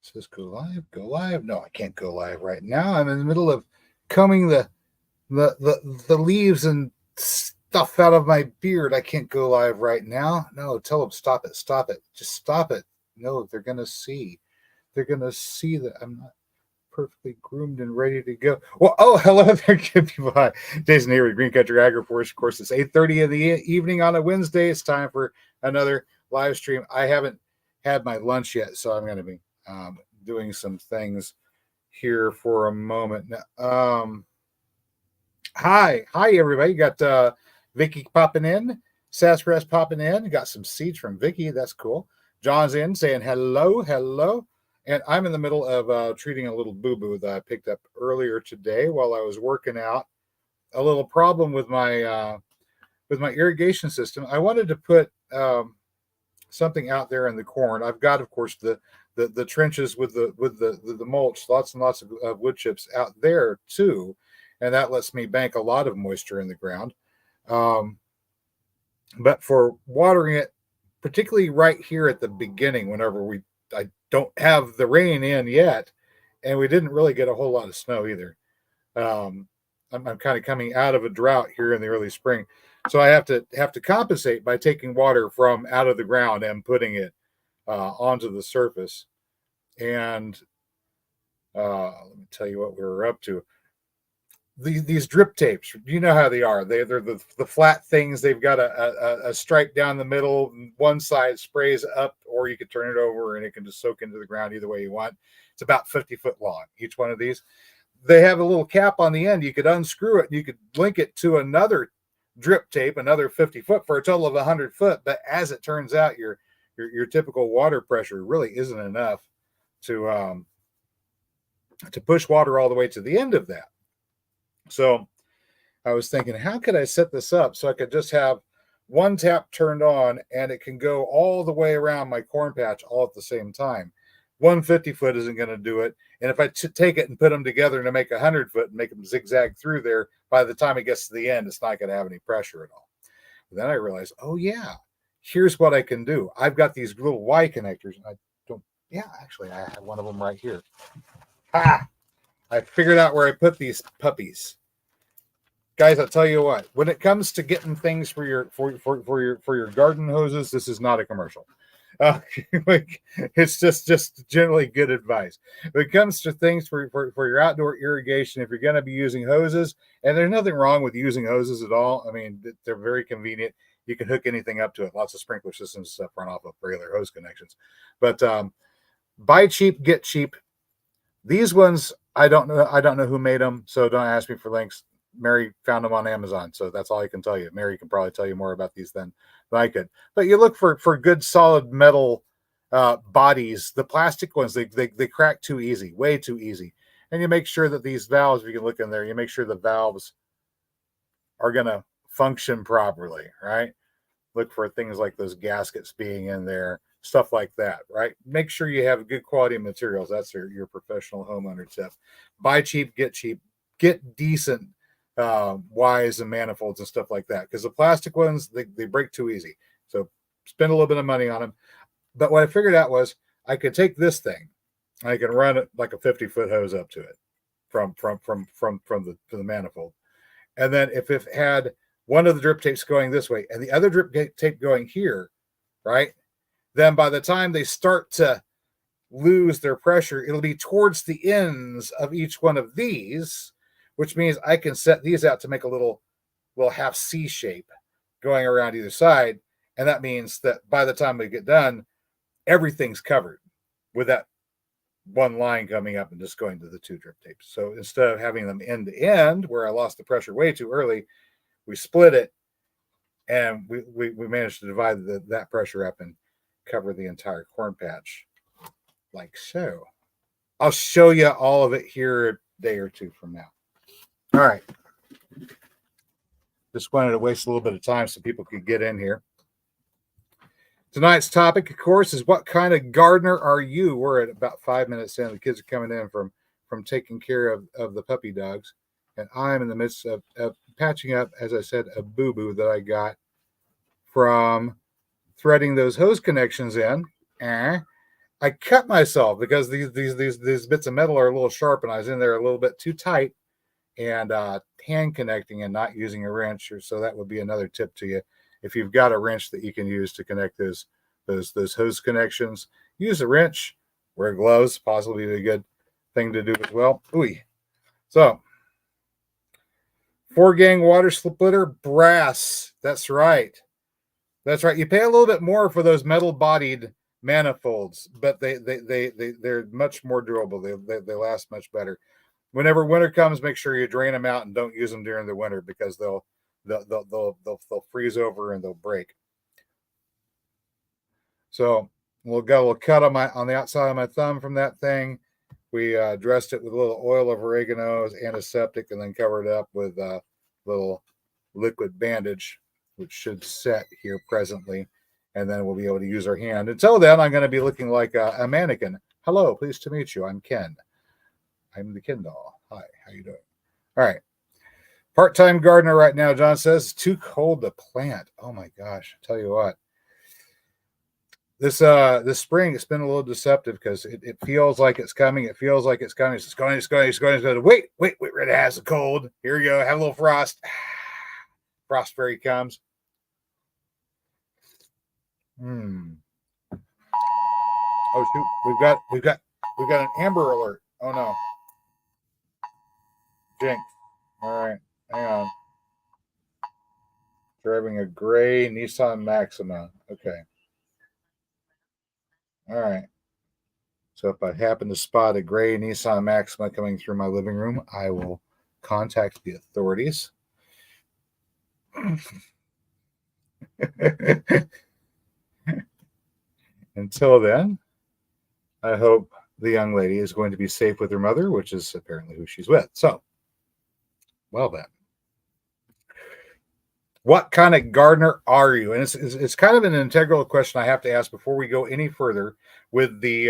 says go live, go live. No, I can't go live right now. I'm in the middle of combing the leaves and stuff out of my beard. I can't go live right now. No, tell them stop it, stop it, just stop it. No, they're gonna see. They're gonna see that I'm not perfectly groomed and ready to go. Well, oh, hello there, good people. Hi, Jason here with Green Country Agri Force. Of course, it's 8:30 in the evening on a Wednesday. It's time for another live stream. I haven't had my lunch yet, so I'm going to be doing some things here for a moment. Hi, everybody. You got Vicky popping in, Sassgrass popping in. Got some seeds from Vicky. That's cool. John's in saying hello. And I'm in the middle of treating a little boo-boo that I picked up earlier today while I was working out. A little problem with my irrigation system. I wanted to put something out there in the corn. I've got, of course, the trenches with the mulch, lots and lots of wood chips out there too, and that lets me bank a lot of moisture in the ground. But for watering it, particularly right here at the beginning, whenever I don't have the rain in yet, and we didn't really get a whole lot of snow either. I'm kind of coming out of a drought here in the early spring, so I have to compensate by taking water from out of the ground and putting it onto the surface. And let me tell you what we were up to. These drip tapes, you know how they are. They're the flat things. They've got a stripe down the middle. One side sprays up, or you could turn it over and it can just soak into the ground either way you want. It's about 50 foot long, each one of these. They have a little cap on the end. You could unscrew it and you could link it to another drip tape, another 50 foot for a total of 100 foot. But as it turns out, your typical water pressure really isn't enough to push water all the way to the end of that. So I was thinking, how could I set this up so I could just have one tap turned on and it can go all the way around my corn patch all at the same time? 150 foot isn't going to do it. And if I take it and put them together to make 100 foot and make them zigzag through there, by the time it gets to the end, it's not going to have any pressure at all. But then I realized, oh yeah, here's what I can do. I've got these little Y connectors. Actually, I have one of them right here. I figured out where I put these puppies. Guys, I'll tell you what, when it comes to getting things for your garden hoses, this is not a commercial. It's just generally good advice. When it comes to things for your outdoor irrigation, if you're going to be using hoses, and there's nothing wrong with using hoses at all. I mean, they're very convenient. You can hook anything up to it. Lots of sprinkler systems stuff run off of regular hose connections. But buy cheap, get cheap. These ones, I don't know who made them, so don't ask me for links. Mary found them on Amazon, so that's all I can tell you. Mary can probably tell you more about these than I could. But you look for good solid metal bodies. The plastic ones, they crack too easy, way too easy. And you make sure that these valves, if you can look in there, you make sure the valves are going to function properly, right? Look for things like those gaskets being in there, stuff like that, right? Make sure you have good quality materials. That's your professional homeowner tip. Buy cheap, get decent Ys and manifolds and stuff like that, because the plastic ones, they break too easy. So spend a little bit of money on them. But what I figured out was I could take this thing, I can run it like a 50-foot hose up to it from the manifold, and then if it had one of the drip tapes going this way and the other drip tape going here, right? Then by the time they start to lose their pressure, it'll be towards the ends of each one of these, which means I can set these out to make a little half C shape going around either side. And that means that by the time we get done, everything's covered with that one line coming up and just going to the two drip tapes. So instead of having them end to end, where I lost the pressure way too early, we split it, and we managed to divide that pressure up and cover the entire corn patch like so. I'll show you all of it here a day or two from now. All right. Just wanted to waste a little bit of time so people could get in here. Tonight's topic, of course, is what kind of gardener are you? We're at about 5 minutes in. The kids are coming in from taking care of the puppy dogs. And I'm in the midst of patching up, as I said, a boo-boo that I got from threading those hose connections in. I I cut myself because these bits of metal are a little sharp, and I was in there a little bit too tight, and hand connecting and not using a wrench. Or so that would be another tip to you. If you've got a wrench that you can use to connect those hose connections, use a wrench. Wear gloves, possibly a good thing to do as well. Ooh. So 4-gang water splitter, brass. That's right. That's right. You pay a little bit more for those metal-bodied manifolds, but they're much more durable. They last much better. Whenever winter comes, make sure you drain them out and don't use them during the winter because they'll freeze over and they'll break. So we'll cut on the outside of my thumb from that thing. We dressed it with a little oil of oregano as antiseptic, and then covered it up with a little liquid bandage, which should set here presently. And then we'll be able to use our hand. Until then, I'm going to be looking like a mannequin. Hello, pleased to meet you. I'm Ken. I'm the Ken doll. Hi, how you doing? All right. Part-time gardener right now, John says. It's too cold to plant. Oh my gosh. I tell you what. This spring, it's been a little deceptive because it feels like it's coming. It feels like it's coming. It's going. Wait. It has a cold. Here we go. Have a little frost. Frost fairy comes. Oh shoot. We've got an amber alert. Oh no. Jinx. All right. Hang on. Driving a gray Nissan Maxima. Okay. All right. So if I happen to spot a gray Nissan Maxima coming through my living room, I will contact the authorities. Until then, I hope the young lady is going to be safe with her mother, which is apparently who she's with. So, well then. What kind of gardener are you? And it's kind of an integral question I have to ask before we go any further with the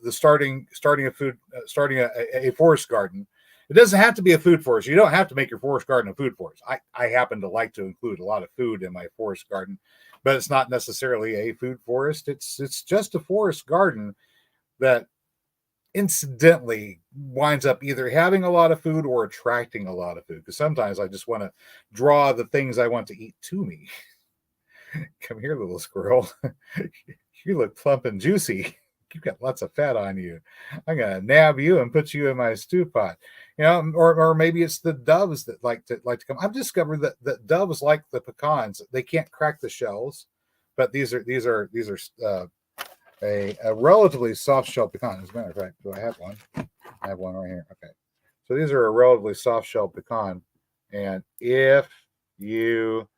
starting a forest garden. It doesn't have to be a food forest. You don't have to make your forest garden a food forest. I happen to like to include a lot of food in my forest garden, but it's not necessarily a food forest. It's just a forest garden that incidentally winds up either having a lot of food or attracting a lot of food, because sometimes I just want to draw the things I want to eat to me. Come here, little squirrel. You look plump and juicy. You've got lots of fat on you. I'm gonna nab you and put you in my stew pot. Or maybe it's the doves that like to come. I've discovered that doves like the pecans. They can't crack the shells, but these are a relatively soft shell pecan. As a matter of fact, do I have one? I have one right here. Okay. So these are a relatively soft shell pecan. And if you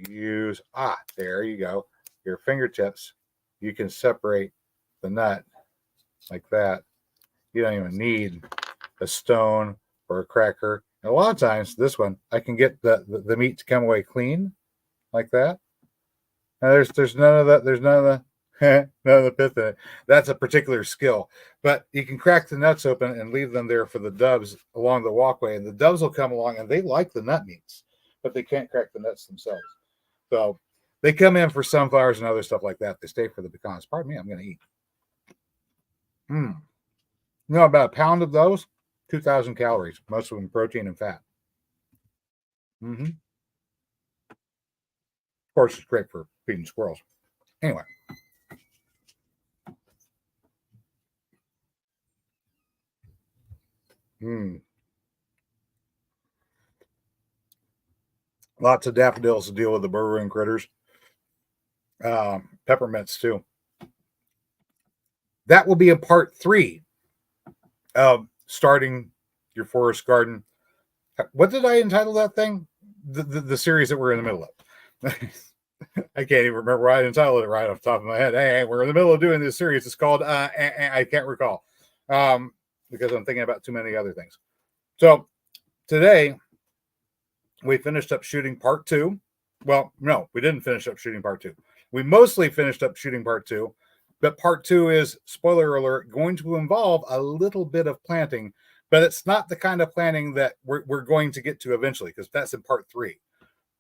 use, there you go, your fingertips, you can separate the nut like that. You don't even need a stone or a cracker. And a lot of times, this one, I can get the meat to come away clean like that. Now there's none of that. There's none of the none of the pith in it. That's a particular skill. But you can crack the nuts open and leave them there for the doves along the walkway, and the doves will come along and they like the nut meats, but they can't crack the nuts themselves. So they come in for sunflowers and other stuff like that. They stay for the pecans. Pardon me, I'm going to eat. About a pound of those, 2,000 calories, most of them protein and fat. Of course, it's great for feeding squirrels. Anyway. Lots of daffodils to deal with the burrowing critters. Peppermints too. That will be a part 3 of starting your forest garden. What did I entitle that thing? The series that we're in the middle of. I can't even remember why I entitled it right off the top of my head. Hey, we're in the middle of doing this series. It's called I can't recall because I'm thinking about too many other things. So today we finished up shooting part 2. Well, no, we didn't finish up shooting part 2. We mostly finished up shooting part 2, but part 2 is, spoiler alert, going to involve a little bit of planting, but it's not the kind of planting that we're going to get to eventually, because that's in part 3.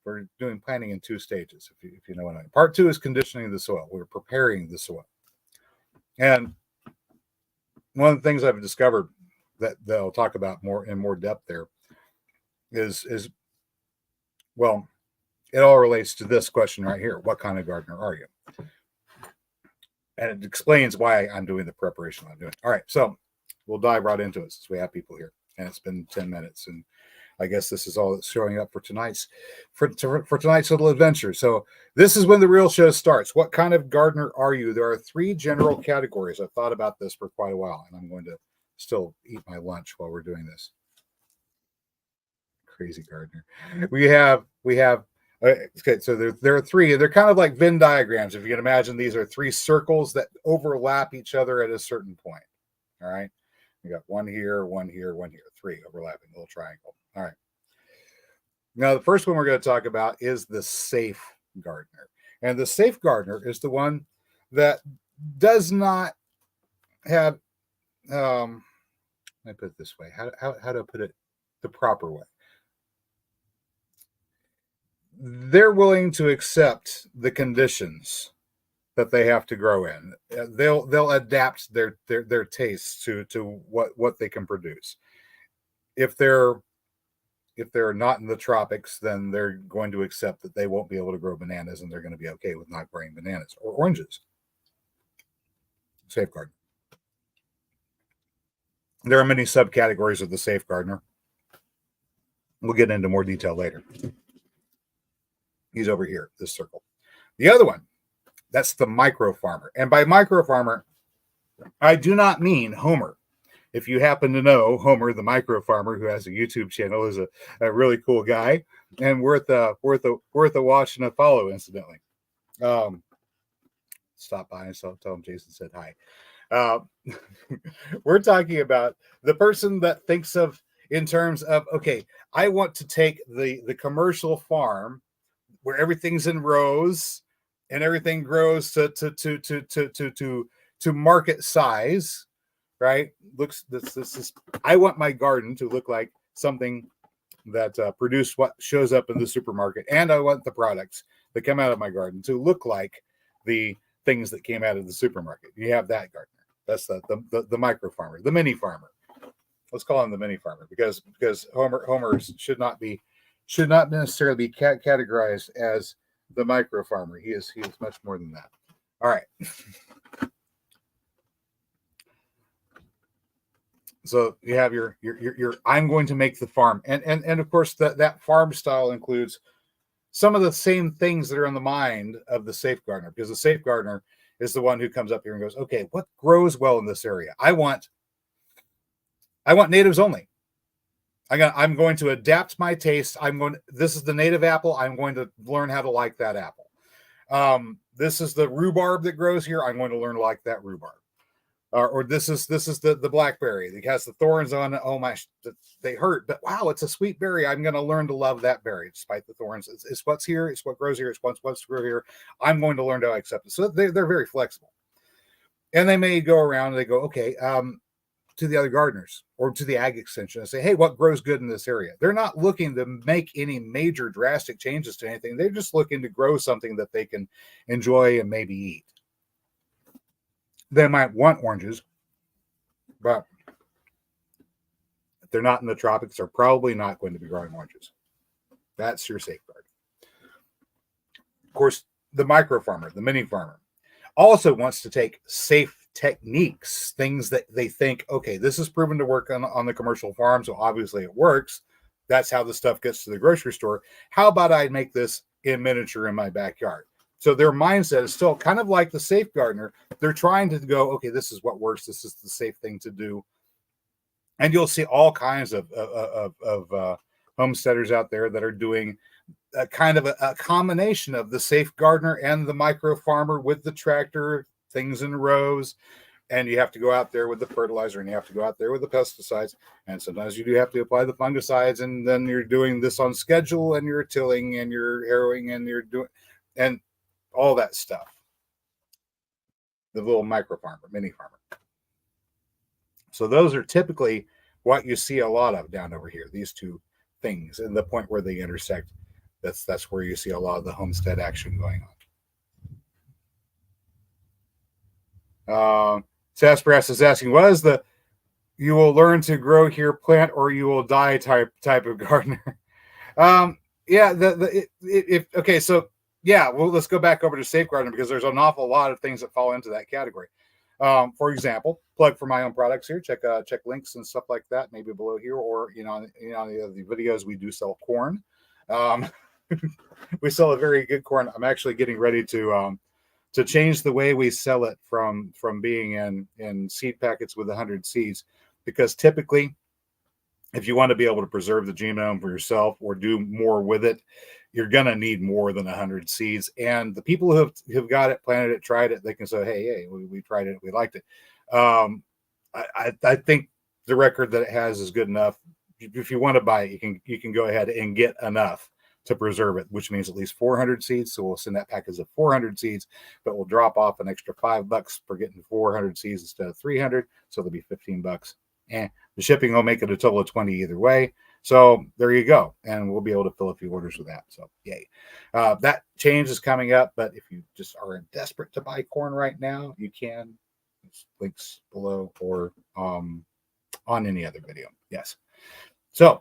We're doing planting in 2 stages, if you know what I mean. Part 2 is conditioning the soil. We're preparing the soil. And one of the things I've discovered that I'll talk about more in more depth there is well, it all relates to this question right here. What kind of gardener are you? And it explains why I'm doing the preparation I'm doing. All right, so we'll dive right into it since we have people here, and it's been 10 minutes, and I guess this is all that's showing up for tonight's little adventure. So this is when the real show starts. What kind of gardener are you? There are 3 general categories. I've thought about this for quite a while, and I'm going to still eat my lunch while we're doing this. Crazy gardener. We have okay, so there are 3. They're kind of like Venn diagrams. If you can imagine, these are 3 circles that overlap each other at a certain point. All right. We got one here, one here, one here, 3 overlapping, little triangle. All right. Now, the first one we're going to talk about is the safe gardener. And the safe gardener is the one that does not have, let me put it this way. How do I put it the proper way? They're willing to accept the conditions that they have to grow in. They'll adapt their tastes to what they can produce. If they're not in the tropics, then they're going to accept that they won't be able to grow bananas, and they're going to be okay with not growing bananas or oranges. Safeguard. There are many subcategories of the safe gardener. We'll get into more detail later. He's over here, this circle. The other one, that's the micro farmer. And by micro farmer, I do not mean Homer. If you happen to know Homer, the micro farmer who has a YouTube channel, is a really cool guy and worth a watch and a follow, incidentally. Stop by and tell him Jason said hi. We're talking about the person that thinks of in terms of, okay, I want to take the commercial farm where everything's in rows and everything grows to market size, right? This is I want my garden to look like something that produced what shows up in the supermarket, and I want the products that come out of my garden to look like the things that came out of the supermarket. You have that gardener. That's the micro farmer, the mini farmer. Let's call him the mini farmer because Homer should not necessarily be categorized as the micro farmer. He is much more than that. All right. So you have your I'm going to make the farm, and of course that farm style includes some of the same things that are in the mind of the safe gardener, because the safe gardener is the one who comes up here and goes, okay, what grows well in this area? I want natives only. I'm going to adapt my taste. This is the native apple. I'm going to learn how to like that apple. This is the rhubarb that grows here. I'm going to learn to like that rhubarb. Or this is the blackberry that has the thorns on it. Oh my, they hurt, but wow, it's a sweet berry. I'm going to learn to love that berry despite the thorns. It's what's here. It's what grows here. It's what's grow here. I'm going to learn to accept it. So they're very flexible, and they may go around and they go, okay, to the other gardeners or to the ag extension and say, hey, what grows good in this area? They're not looking to make any major drastic changes to anything. They're just looking to grow something that they can enjoy and maybe eat. They might want oranges, but if they're not in the tropics, they're probably not going to be growing oranges. That's your safeguard. Of course, the micro farmer, the mini farmer, also wants to take safe techniques, things that they think, okay, this is proven to work on the commercial farm, so obviously it works. That's how the stuff gets to the grocery store. How about I make this in miniature in my backyard? So their mindset is still kind of like the safe gardener. They're trying to go, okay, this is what works. This is the safe thing to do. And you'll see all kinds of homesteaders out there that are doing a kind of a combination of the safe gardener and the micro farmer with the tractor, things in rows. And you have to go out there with the fertilizer, and you have to go out there with the pesticides. And sometimes you do have to apply the fungicides, and then you're doing this on schedule, and you're tilling and you're harrowing and you're doing, and all that stuff. The little micro farmer, mini farmer. So those are typically what you see a lot of down over here, these two things, and the point where they intersect. That's where you see a lot of the homestead action going on. Sassbrass is asking, what is the you will learn to grow here plant or you will die type of gardener? Yeah, if okay, so yeah, well, let's go back over to safeguarding because there's an awful lot of things that fall into that category. For example, plug for my own products here. Check links and stuff like that, maybe below here, or the videos we do sell corn. Um, we sell a very good corn. I'm actually getting ready to change the way we sell it from being in seed packets with 100 seeds, because typically if you want to be able to preserve the genome for yourself or do more with it, you're going to need more than 100 seeds. And the people who've got it, planted it, tried it, they can say, hey, we tried it, we liked it. I think the record that it has is good enough. If you want to buy it, you can go ahead and get enough to preserve it, which means at least 400 seeds. So we'll send that package of 400 seeds, but we'll drop off an extra $5 for getting 400 seeds instead of 300. So there'll be $15. And the shipping will make it a total of 20 either way. So there you go. And we'll be able to fill a few orders with that. So yay. That change is coming up. But if you just are desperate to buy corn right now, you can. There's links below or on any other video. Yes. So,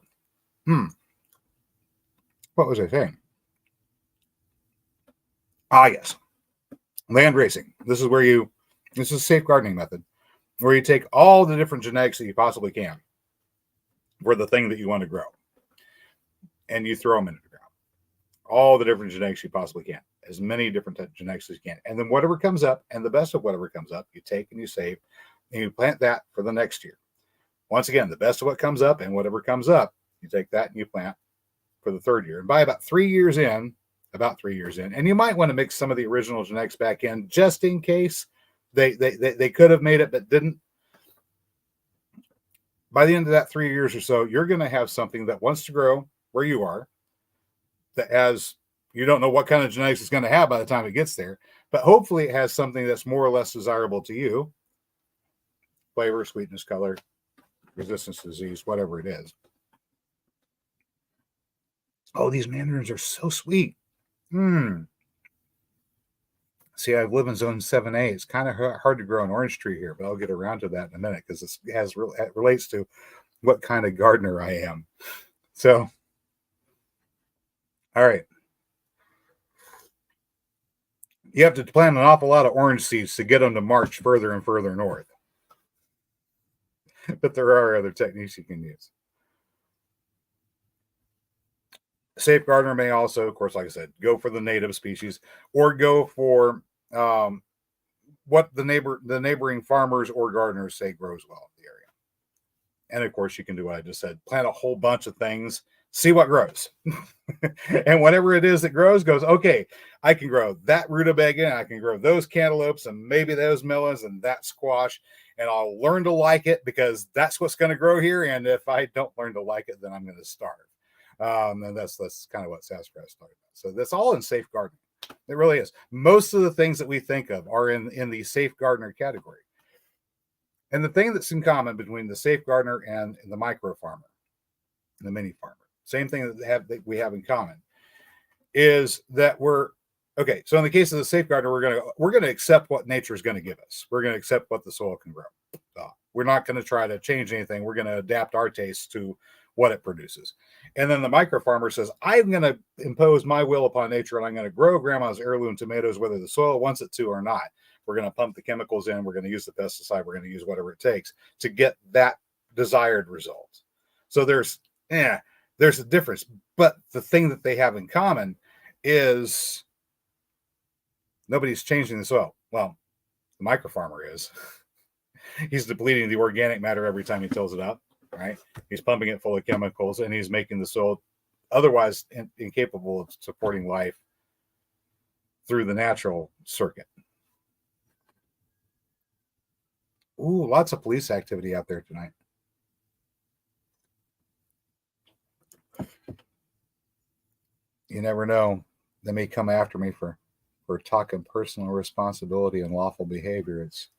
what was I saying? Yes. Land racing. This is a safe gardening method where you take all the different genetics that you possibly can for the thing that you want to grow, and you throw them into the ground. All the different genetics you possibly can, as many different genetics as you can. And then whatever comes up, and the best of whatever comes up, you take and you save, and you plant that for the next year. Once again, the best of what comes up and whatever comes up, you take that and you plant for the third year. And by about 3 years in, and you might want to mix some of the original genetics back in just in case they could have made it but didn't. By the end of that 3 years or so, you're going to have something that wants to grow where you are, that has, you don't know what kind of genetics it's going to have by the time it gets there, but hopefully it has something that's more or less desirable to you. Flavor, sweetness, color, resistance to disease, whatever it is. Oh, these mandarins are so sweet. See, I live in zone 7A. It's kind of hard to grow an orange tree here, but I'll get around to that in a minute because it relates to what kind of gardener I am. So, all right. You have to plant an awful lot of orange seeds to get them to march further and further north. But there are other techniques you can use. Safe gardener may also, of course, like I said, go for the native species or go for what the neighboring farmers or gardeners say grows well in the area. And of course, you can do what I just said: plant a whole bunch of things, see what grows, and whatever it is that grows, goes, okay, I can grow that rutabaga, I can grow those cantaloupes, and maybe those melons and that squash, and I'll learn to like it because that's what's going to grow here. And if I don't learn to like it, then I'm going to starve. And that's kind of what Sassafras talking about. So that's all in safe gardening. It really is. Most of the things that we think of are in the safe gardener category. And the thing that's in common between the safe gardener and the micro farmer, the mini farmer, same thing that we have in common, is that we're okay. So in the case of the safe gardener, we're gonna accept what nature is going to give us. We're going to accept what the soil can grow. We're not going to try to change anything. We're going to adapt our tastes to what it produces. And then the micro farmer says, I'm going to impose my will upon nature and I'm going to grow grandma's heirloom tomatoes, whether the soil wants it to or not. We're going to pump the chemicals in. We're going to use the pesticide. We're going to use whatever it takes to get that desired result. So there's a difference. But the thing that they have in common is nobody's changing the soil. Well, the micro farmer is. He's depleting the organic matter every time he tills it up. Right? He's pumping it full of chemicals and he's making the soil otherwise incapable of supporting life through the natural circuit. Ooh, lots of police activity out there tonight. You never know. They may come after me for talking personal responsibility and lawful behavior. It's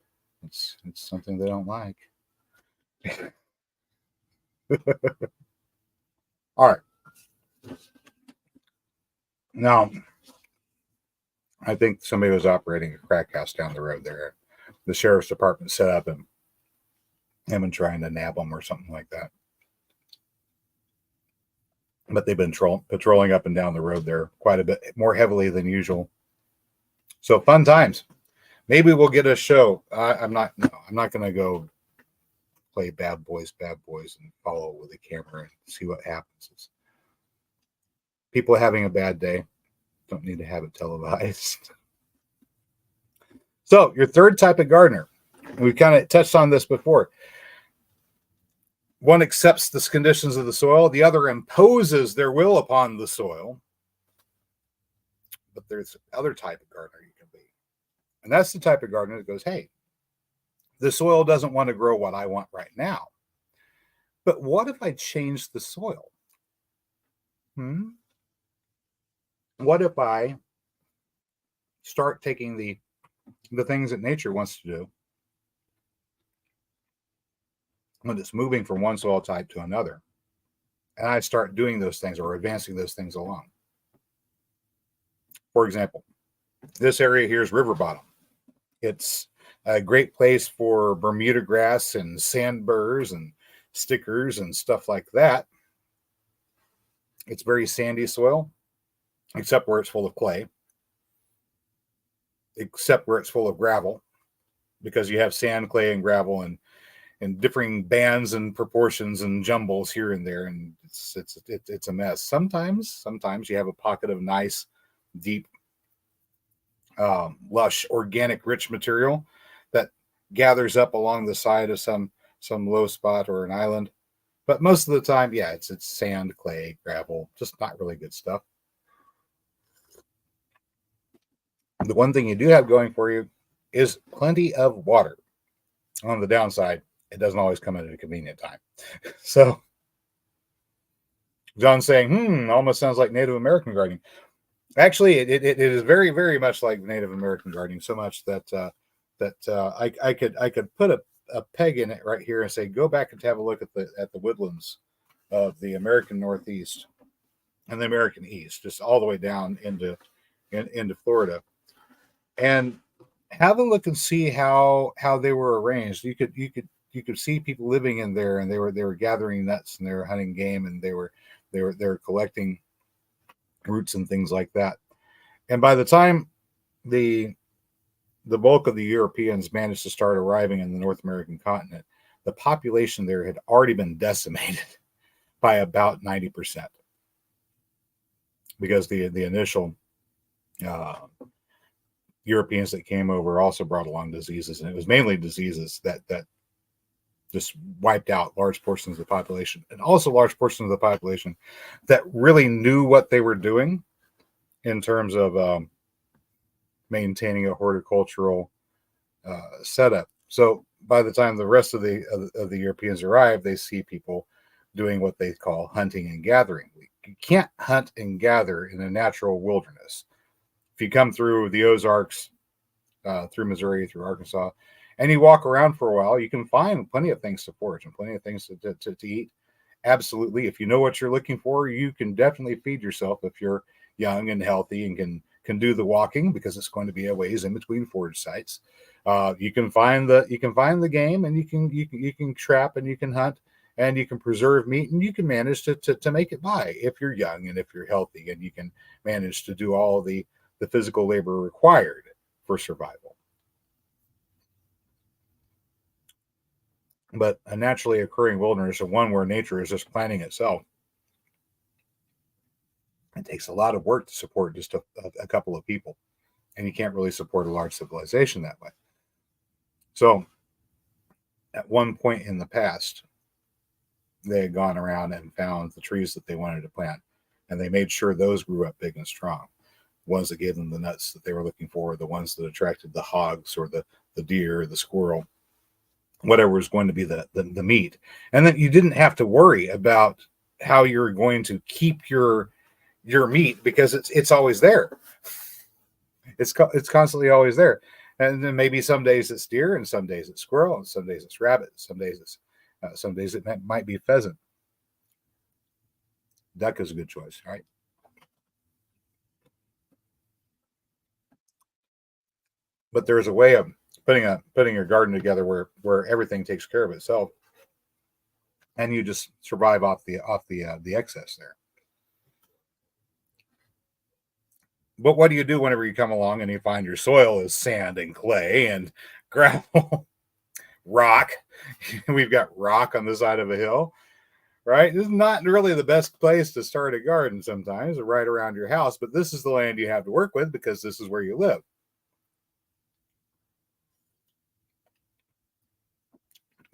something they don't like. All right. Now, I think somebody was operating a crack house down the road there. the sheriff's department set up and have been trying to nab them or something like that. But they've been patrolling up and down the road there quite a bit more heavily than usual. So fun times. Maybe we'll get a show. I'm not going to go play bad boys, and follow with a camera and see what happens. People having a bad day don't need to have it televised. So your third type of gardener, we kind of touched on this before. One accepts the conditions of the soil. The other imposes their will upon the soil. But there's other type of gardener you can be. And that's the type of gardener that goes, hey, the soil doesn't want to grow what I want right now. But what if I change the soil? What if I start taking the things that nature wants to do when it's moving from one soil type to another, and I start doing those things or advancing those things along? For example, this area here is river bottom. It's a great place for Bermuda grass and sand burrs and stickers and stuff like that. It's very sandy soil, except where it's full of clay, except where it's full of gravel, because you have sand, clay, and gravel and differing bands and proportions and jumbles here and there, and it's a mess. Sometimes you have a pocket of nice, deep, lush, organic, rich material that gathers up along the side of some low spot or an island. But most of the time, yeah, it's sand, clay, gravel, just not really good stuff. The one thing you do have going for you is plenty of water. On the downside, it doesn't always come at a convenient time. So John's saying, almost sounds like Native American gardening. Actually, it is very, very much like Native American gardening, so much that I could put a peg in it right here and say, go back and have a look at the woodlands of the American Northeast and the American East, just all the way down into Florida, and have a look and see how they were arranged. You could see people living in there, and they were gathering nuts, and they were hunting game, and they were collecting roots and things like that. And by the time the bulk of the Europeans managed to start arriving in the North American continent, the population there had already been decimated by about 90%, because the initial Europeans that came over also brought along diseases, and it was mainly diseases that just wiped out large portions of the population, and also large portions of the population that really knew what they were doing in terms of maintaining a horticultural setup. So by the time the rest of the Europeans arrive, they see people doing what they call hunting and gathering. You can't hunt and gather in a natural wilderness. If you come through the Ozarks, through Missouri, through Arkansas, and you walk around for a while, you can find plenty of things to forage and plenty of things to eat. Absolutely. If you know what you're looking for, you can definitely feed yourself if you're young and healthy and can do the walking, because it's going to be a ways in between forage sites. You can find the game, and you can trap, and you can hunt, and you can preserve meat, and you can manage to make it by if you're young and if you're healthy, and you can manage to do all the physical labor required for survival. But a naturally occurring wilderness, or one where nature is just planning itself, it takes a lot of work to support just a couple of people, and you can't really support a large civilization that way. So at one point in the past, they had gone around and found the trees that they wanted to plant, and they made sure those grew up big and strong. Ones that gave them the nuts that they were looking for, the ones that attracted the hogs or the deer or the squirrel, whatever was going to be the meat. And then you didn't have to worry about how you're going to keep your meat, because it's always there. It's constantly always there. And then maybe some days it's deer, and some days it's squirrel, and some days it's rabbit, some days it might be pheasant. Duck is a good choice, right? But there's a way of putting your garden together where everything takes care of itself, and you just survive off the excess there. But what do you do whenever you come along and you find your soil is sand and clay and gravel, rock? We've got rock on the side of a hill, right? This is not really the best place to start a garden sometimes, right around your house, but this is the land you have to work with because this is where you live.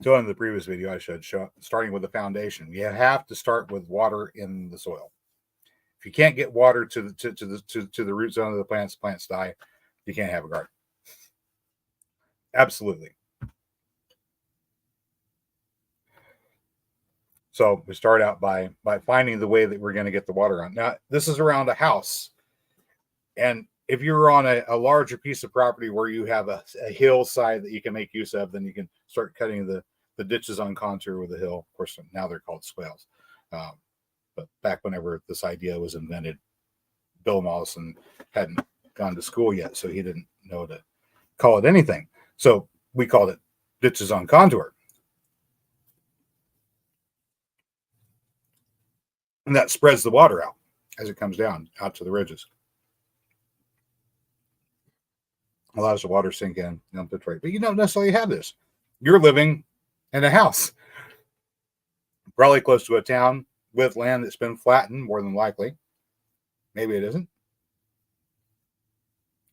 So in the previous video, I should show starting with the foundation. You have to start with water in the soil. If you can't get water to the root zone of the plants die. You can't have a garden. Absolutely. So we start out by finding the way that we're going to get the water on. Now this is around a house, and if you're on a larger piece of property where you have a hillside that you can make use of, then you can start cutting the ditches on contour with the hill. Of course, now they're called swales. Um, but back whenever this idea was invented, Bill Mollison hadn't gone to school yet, so he didn't know to call it anything. So we called it ditches on contour. And that spreads the water out as it comes down out to the ridges. Allows the water sink in, infiltrate. But you don't necessarily have this. You're living in a house, probably close to a town with land that's been flattened, more than likely. Maybe it isn't.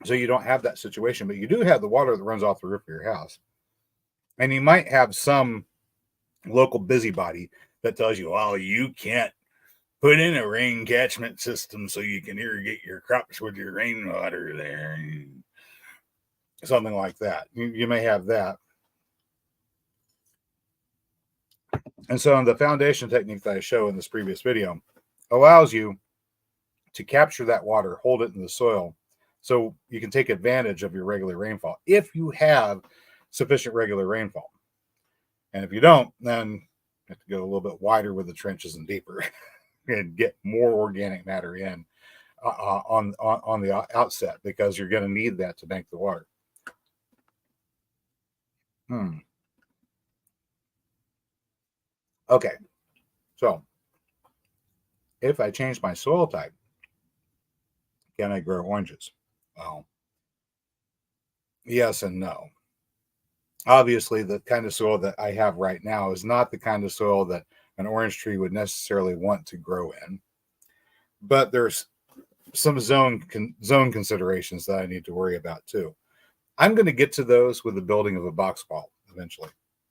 So you don't have that situation, but you do have the water that runs off the roof of your house. And you might have some local busybody that tells you, oh, you can't put in a rain catchment system so you can irrigate your crops with your rainwater there. Something like that. You may have that. And so the foundation technique that I show in this previous video allows you to capture that water, hold it in the soil, so you can take advantage of your regular rainfall if you have sufficient regular rainfall. And if you don't, then you have to go a little bit wider with the trenches and deeper and get more organic matter in on the outset, because you're going to need that to bank the water. Okay, so if I change my soil type, can I grow oranges? Well, yes and no. Obviously, the kind of soil that I have right now is not the kind of soil that an orange tree would necessarily want to grow in. But there's some zone considerations that I need to worry about too. I'm going to get to those with the building of a box wall eventually.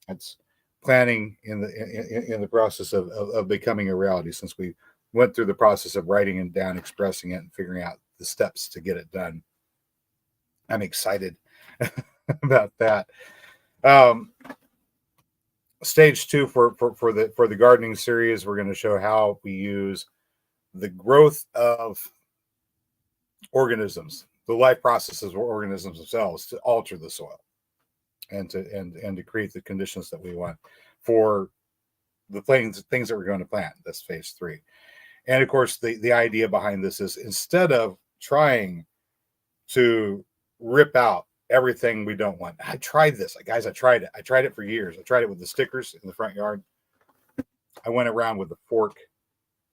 That's planning in the process of becoming a reality, since we went through the process of writing it down, expressing it, and figuring out the steps to get it done. I'm excited about that. Stage 2 for the gardening series, we're going to show how we use the growth of organisms, the life processes of organisms themselves, to alter the soil and to create the conditions that we want for the things that we're going to plant. That's phase 3. And of course, the idea behind this is, instead of trying to rip out everything we don't want. I tried this, guys. I tried it. I tried it for years. I tried it with the stickers in the front yard. I went around with a fork,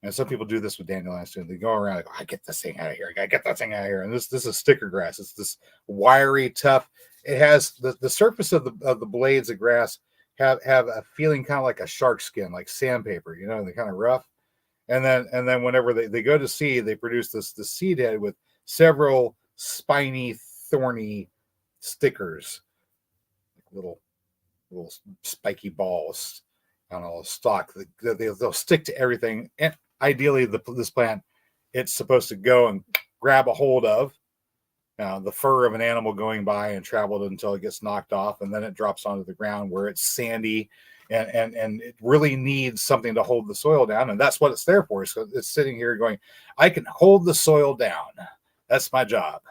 and some people do this with dandelions too. They go around like, oh, I get this thing out of here. I get that thing out of here. And this is sticker grass. It's this wiry, tough. It has the surface of the blades of grass have a feeling kind of like a shark skin, like sandpaper. You know, they're kind of rough. And then whenever they go to seed, they produce the seed head with several spiny, thorny stickers, little spiky balls on a stalk. They'll stick to everything. And ideally, this plant, it's supposed to go and grab a hold of the fur of an animal going by and travel it until it gets knocked off, and then it drops onto the ground where it's sandy, and it really needs something to hold the soil down, and that's what it's there for. So it's sitting here going, I can hold the soil down. That's my job.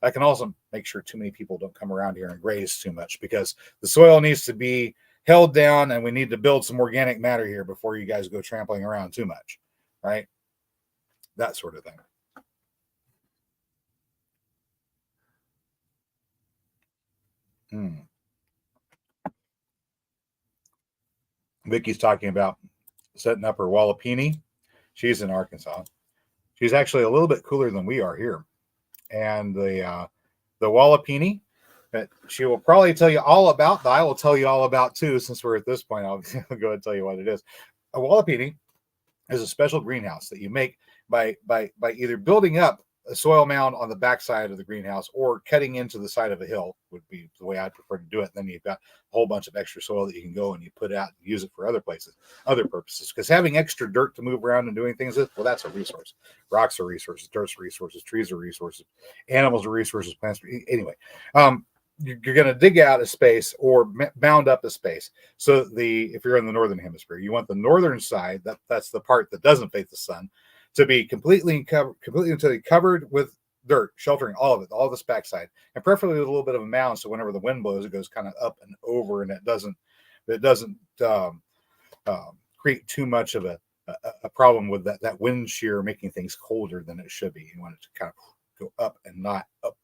I can also make sure too many people don't come around here and graze too much, because the soil needs to be held down, and we need to build some organic matter here before you guys go trampling around too much, right? That sort of thing. Vicky's talking about setting up her Wallapini. She's in Arkansas. She's actually a little bit cooler than we are here. And the Wallapini that she will probably tell you all about, that I will tell you all about too, since we're at this point. I'll go ahead and tell you what it is. A Wallapini is a special greenhouse that you make by either building up a soil mound on the backside of the greenhouse or cutting into the side of a hill would be the way I'd prefer to do it. Then you've got a whole bunch of extra soil that you can go and you put out and use it for other places, other purposes. Because having extra dirt to move around and doing things with, well, that's a resource. Rocks are resources, dirt's resources, trees are resources, animals are resources, plants. Anyway, you're going to dig out a space or mound up a space. So if you're in the northern hemisphere, you want the northern side, that's the part that doesn't face the sun, to be completely covered with dirt, sheltering all of it, all this backside, and preferably with a little bit of a mound, so whenever the wind blows, it goes kind of up and over, and it doesn't create too much of a problem with that wind shear making things colder than it should be. You want it to kind of go up and not up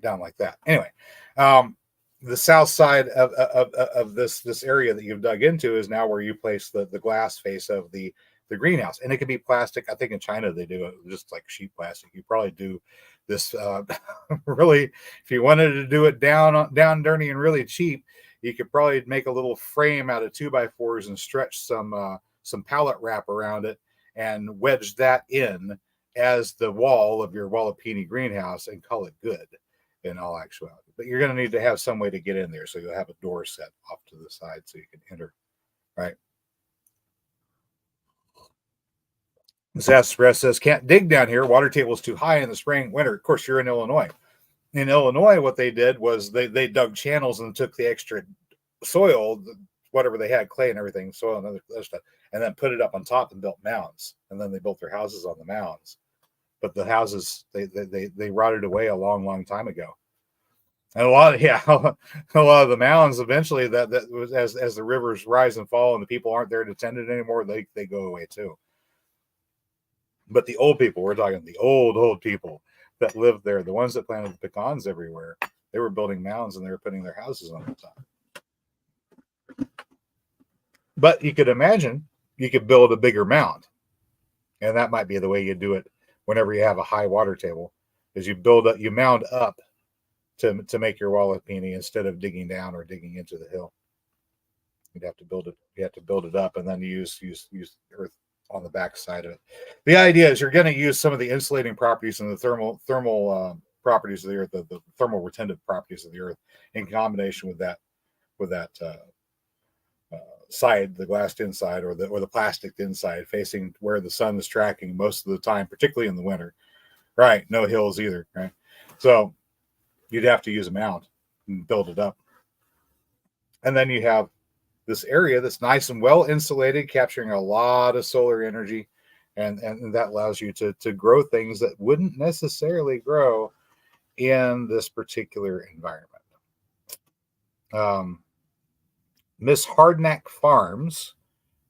down like that. Anyway, the south side of this area that you've dug into is now where you place the glass face of the greenhouse, and it can be plastic. I think in China they do it just like sheet plastic. You probably do this really, if you wanted to do it down dirty and really cheap, you could probably make a little frame out of 2x4s and stretch some pallet wrap around it and wedge that in as the wall of your Wallapini greenhouse and call it good in all actuality. But you're going to need to have some way to get in there, so you'll have a door set off to the side so you can enter, right? Express says, can't dig down here. Water table is too high in the spring, winter. Of course, you're in Illinois. In Illinois, what they did was they dug channels and took the extra soil, whatever they had, clay and everything, soil and other stuff, and then put it up on top and built mounds. And then they built their houses on the mounds. But the houses, they rotted away a long time ago. And a lot of the mounds eventually that was as the rivers rise and fall and the people aren't there to tend it anymore, they go away too. But the old people, we're talking the old people that lived there, the ones that planted the pecans everywhere, they were building mounds and they were putting their houses on the top. But you could imagine you could build a bigger mound, and that might be the way you do it whenever you have a high water table, is you mound up to make your Wallapini instead of digging down or digging into the hill. You'd have to build it. You have to build it up and then use earth on the back side of it. The idea is you're going to use some of the insulating properties and the thermal properties of the earth, the thermal retentive properties of the earth, in combination with that side, the glassed inside or the plastic inside, facing where the sun is tracking most of the time, particularly in the winter. Right? No hills either. Right? So you'd have to use a mound and build it up, and then you have this area that's nice and well insulated, capturing a lot of solar energy, and that allows you to grow things that wouldn't necessarily grow in this particular environment. Miss Hardnack Farms,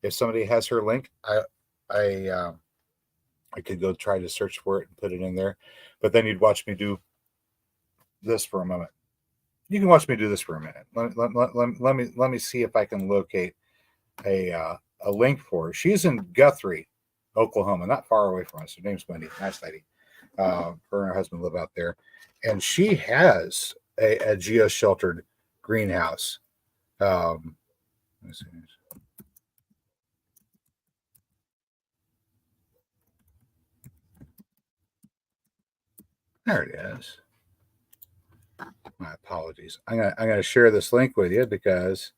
if somebody has her link, I could go try to search for it and put it in there, but then you'd watch me do this for a moment. You can watch me do this for a minute. Let me see if I can locate a link for her. She's in Guthrie, Oklahoma, not far away from us. Her name's Wendy. Nice lady. Her and her husband live out there, and she has a geo-sheltered greenhouse. Let's see. There it is. My apologies. I'm gonna share this link with you because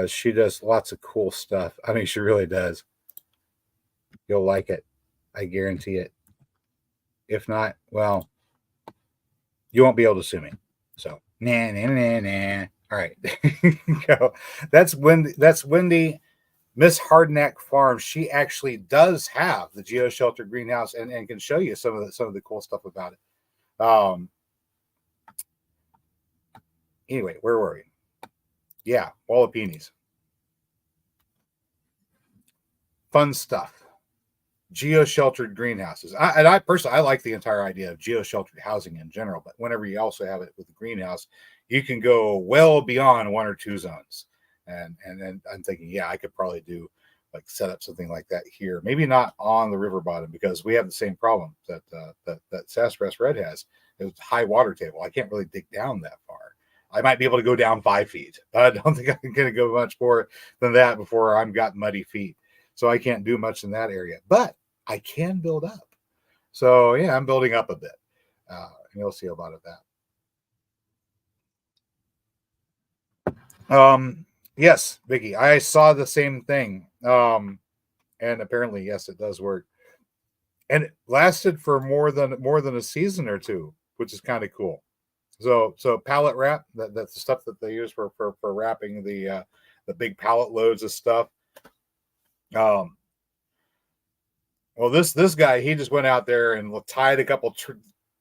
she does lots of cool stuff. I mean, she really does. You'll like it. I guarantee it. If not, well, you won't be able to sue me. So nah. All right. Go. That's Wendy. Miss Hardnack Farm. She actually does have the geo-sheltered greenhouse and can show you some of the cool stuff about it. Anyway, where were we? Yeah, Wallapinis. Fun stuff. Geo-sheltered greenhouses. I personally, I like the entire idea of geo-sheltered housing in general, but whenever you also have it with the greenhouse, you can go well beyond 1 or 2 zones. And then I'm thinking, yeah, I could probably do like set up something like that here. Maybe not on the river bottom because we have the same problem that Sassafras Red has. It's high water table. I can't really dig down that far. I might be able to go down 5 feet. I don't think I'm going to go much more than that before I've got muddy feet. So I can't do much in that area, but I can build up. So yeah, I'm building up a bit. And you'll see a lot of that. Yes, Vicky, I saw the same thing. And apparently, yes, it does work. And it lasted for more than a season or two, which is kind of cool. So pallet wrap, that's the stuff that they use for wrapping the big pallet loads of stuff. Um, well, this guy, he just went out there and tied a couple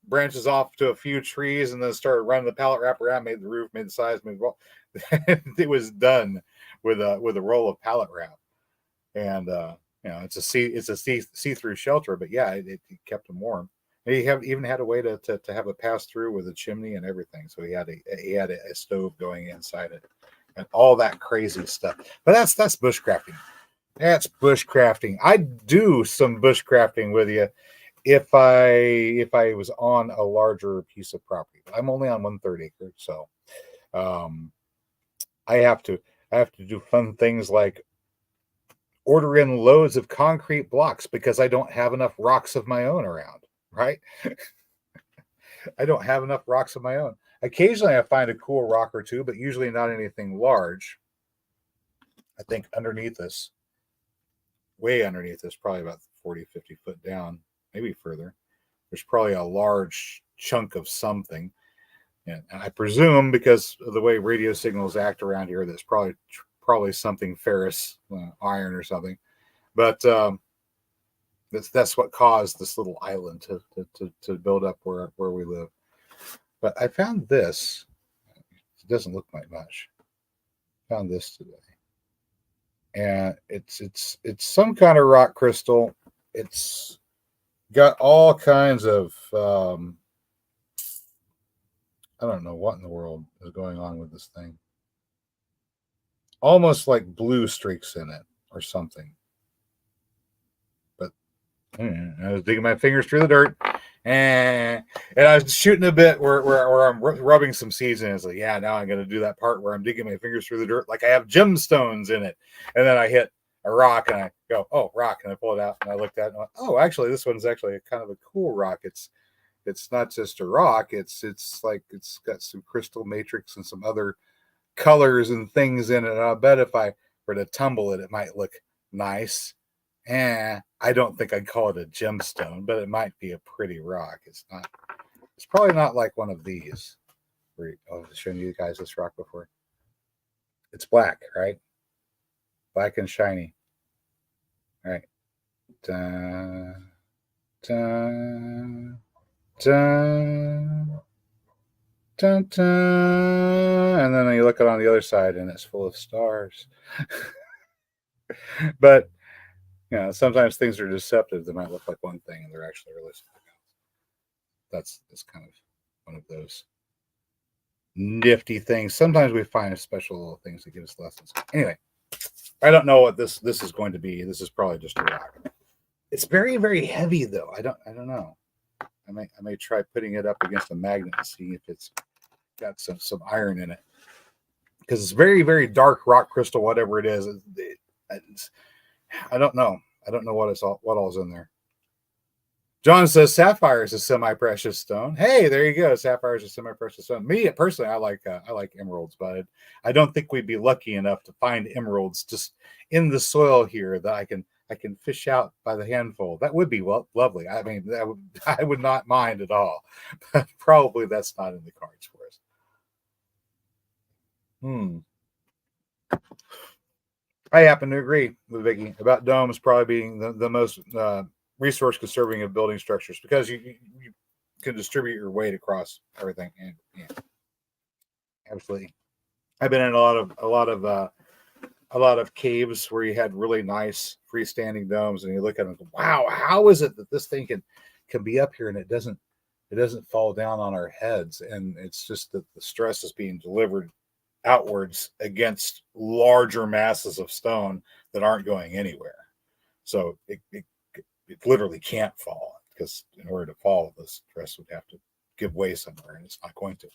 branches off to a few trees, and then started running the pallet wrap around, made the roof, made the sides, made the roll. It was done with a roll of pallet wrap, and it's a see through shelter, but yeah, it kept him warm. He even had a way to have a pass through with a chimney and everything. So he had a stove going inside it, and all that crazy stuff. But that's bushcrafting. That's bushcrafting. I'd do some bushcrafting with you if I was on a larger piece of property. But I'm only on 1/3 acre, so I have to do fun things like order in loads of concrete blocks because I don't have enough rocks of my own around. Right? I don't have enough rocks of my own. Occasionally I find a cool rock or two, but usually not anything large. I think underneath us, way underneath us, probably about 40, 50 foot down, maybe further, there's probably a large chunk of something. And I presume because of the way radio signals act around here, that's probably something ferrous, iron or something. But that's what caused this little island to build up where we live. But I found this. It doesn't look like much. Found this today, and it's some kind of rock crystal. It's got all kinds of I don't know what in the world is going on with this thing. Almost like blue streaks in it or something. I was digging my fingers through the dirt, and I was shooting a bit where I'm rubbing some seeds in. It's like, yeah, now I'm going to do that part where I'm digging my fingers through the dirt like I have gemstones in it. And then I hit a rock, and I go, oh, rock, and I pull it out, and I looked at it, and I went, oh, actually, this one's actually a kind of a cool rock. It's not just a rock. It's like it's got some crystal matrix and some other colors and things in it. And I bet if I were to tumble it, it might look nice. I don't think I'd call it a gemstone, but it might be a pretty rock. It's not. It's probably not like one of these. I've shown you guys this rock before. It's black, right? Black and shiny. All right. Dun, dun, dun, dun, dun. And then you look on the other side, and it's full of stars. But sometimes things are deceptive. They might look like one thing, and they're actually really something else. That's kind of one of those nifty things. Sometimes we find special little things that give us lessons. Anyway, I don't know what this is going to be. This is probably just a rock. It's very, very heavy, though. I don't know. I may try putting it up against a magnet and see if it's got some iron in it, because it's very, very dark rock crystal, whatever it is. I don't know. I don't know what all's in there. John says sapphire is a semi-precious stone. Hey, there you go. Sapphire is a semi-precious stone. Me personally, I like emeralds, but I don't think we'd be lucky enough to find emeralds just in the soil here that I can fish out by the handful. That would be lovely. I mean, I would not mind at all. But probably that's not in the cards for us. I happen to agree with Vicky about domes probably being the most resource conserving of building structures, because you can distribute your weight across everything. And yeah, absolutely. I've been in a lot of caves where you had really nice freestanding domes, and you look at them and go, wow, how is it that this thing can be up here and it doesn't fall down on our heads? And it's just that the stress is being delivered outwards against larger masses of stone that aren't going anywhere. So it literally can't fall, because in order to fall, the stress would have to give way somewhere, and it's not going to.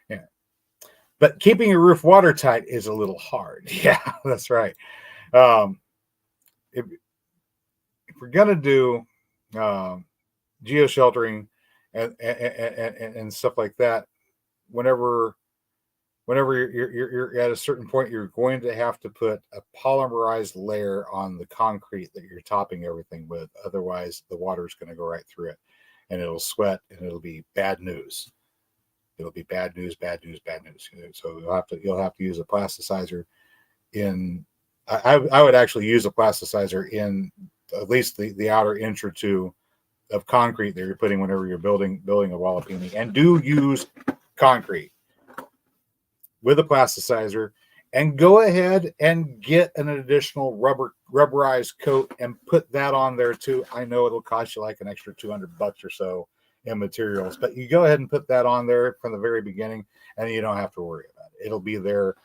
Yeah. But keeping your roof watertight is a little hard. Yeah, that's right. Um, if we're gonna do geosheltering and stuff like that, whenever you're at a certain point, you're going to have to put a polymerized layer on the concrete that you're topping everything with. Otherwise, the water is going to go right through it, and it'll sweat, and it'll be bad news. It'll be bad news, bad news, bad news. So you'll have to use a plasticizer in. I would actually use a plasticizer in at least the outer inch or two of concrete that you're putting whenever you're building a wallapini, and do use concrete with a plasticizer, and go ahead and get an additional rubberized coat and put that on there too. I know it'll cost you like an extra $200 or so in materials, but you go ahead and put that on there from the very beginning, and you don't have to worry about it. It'll be there.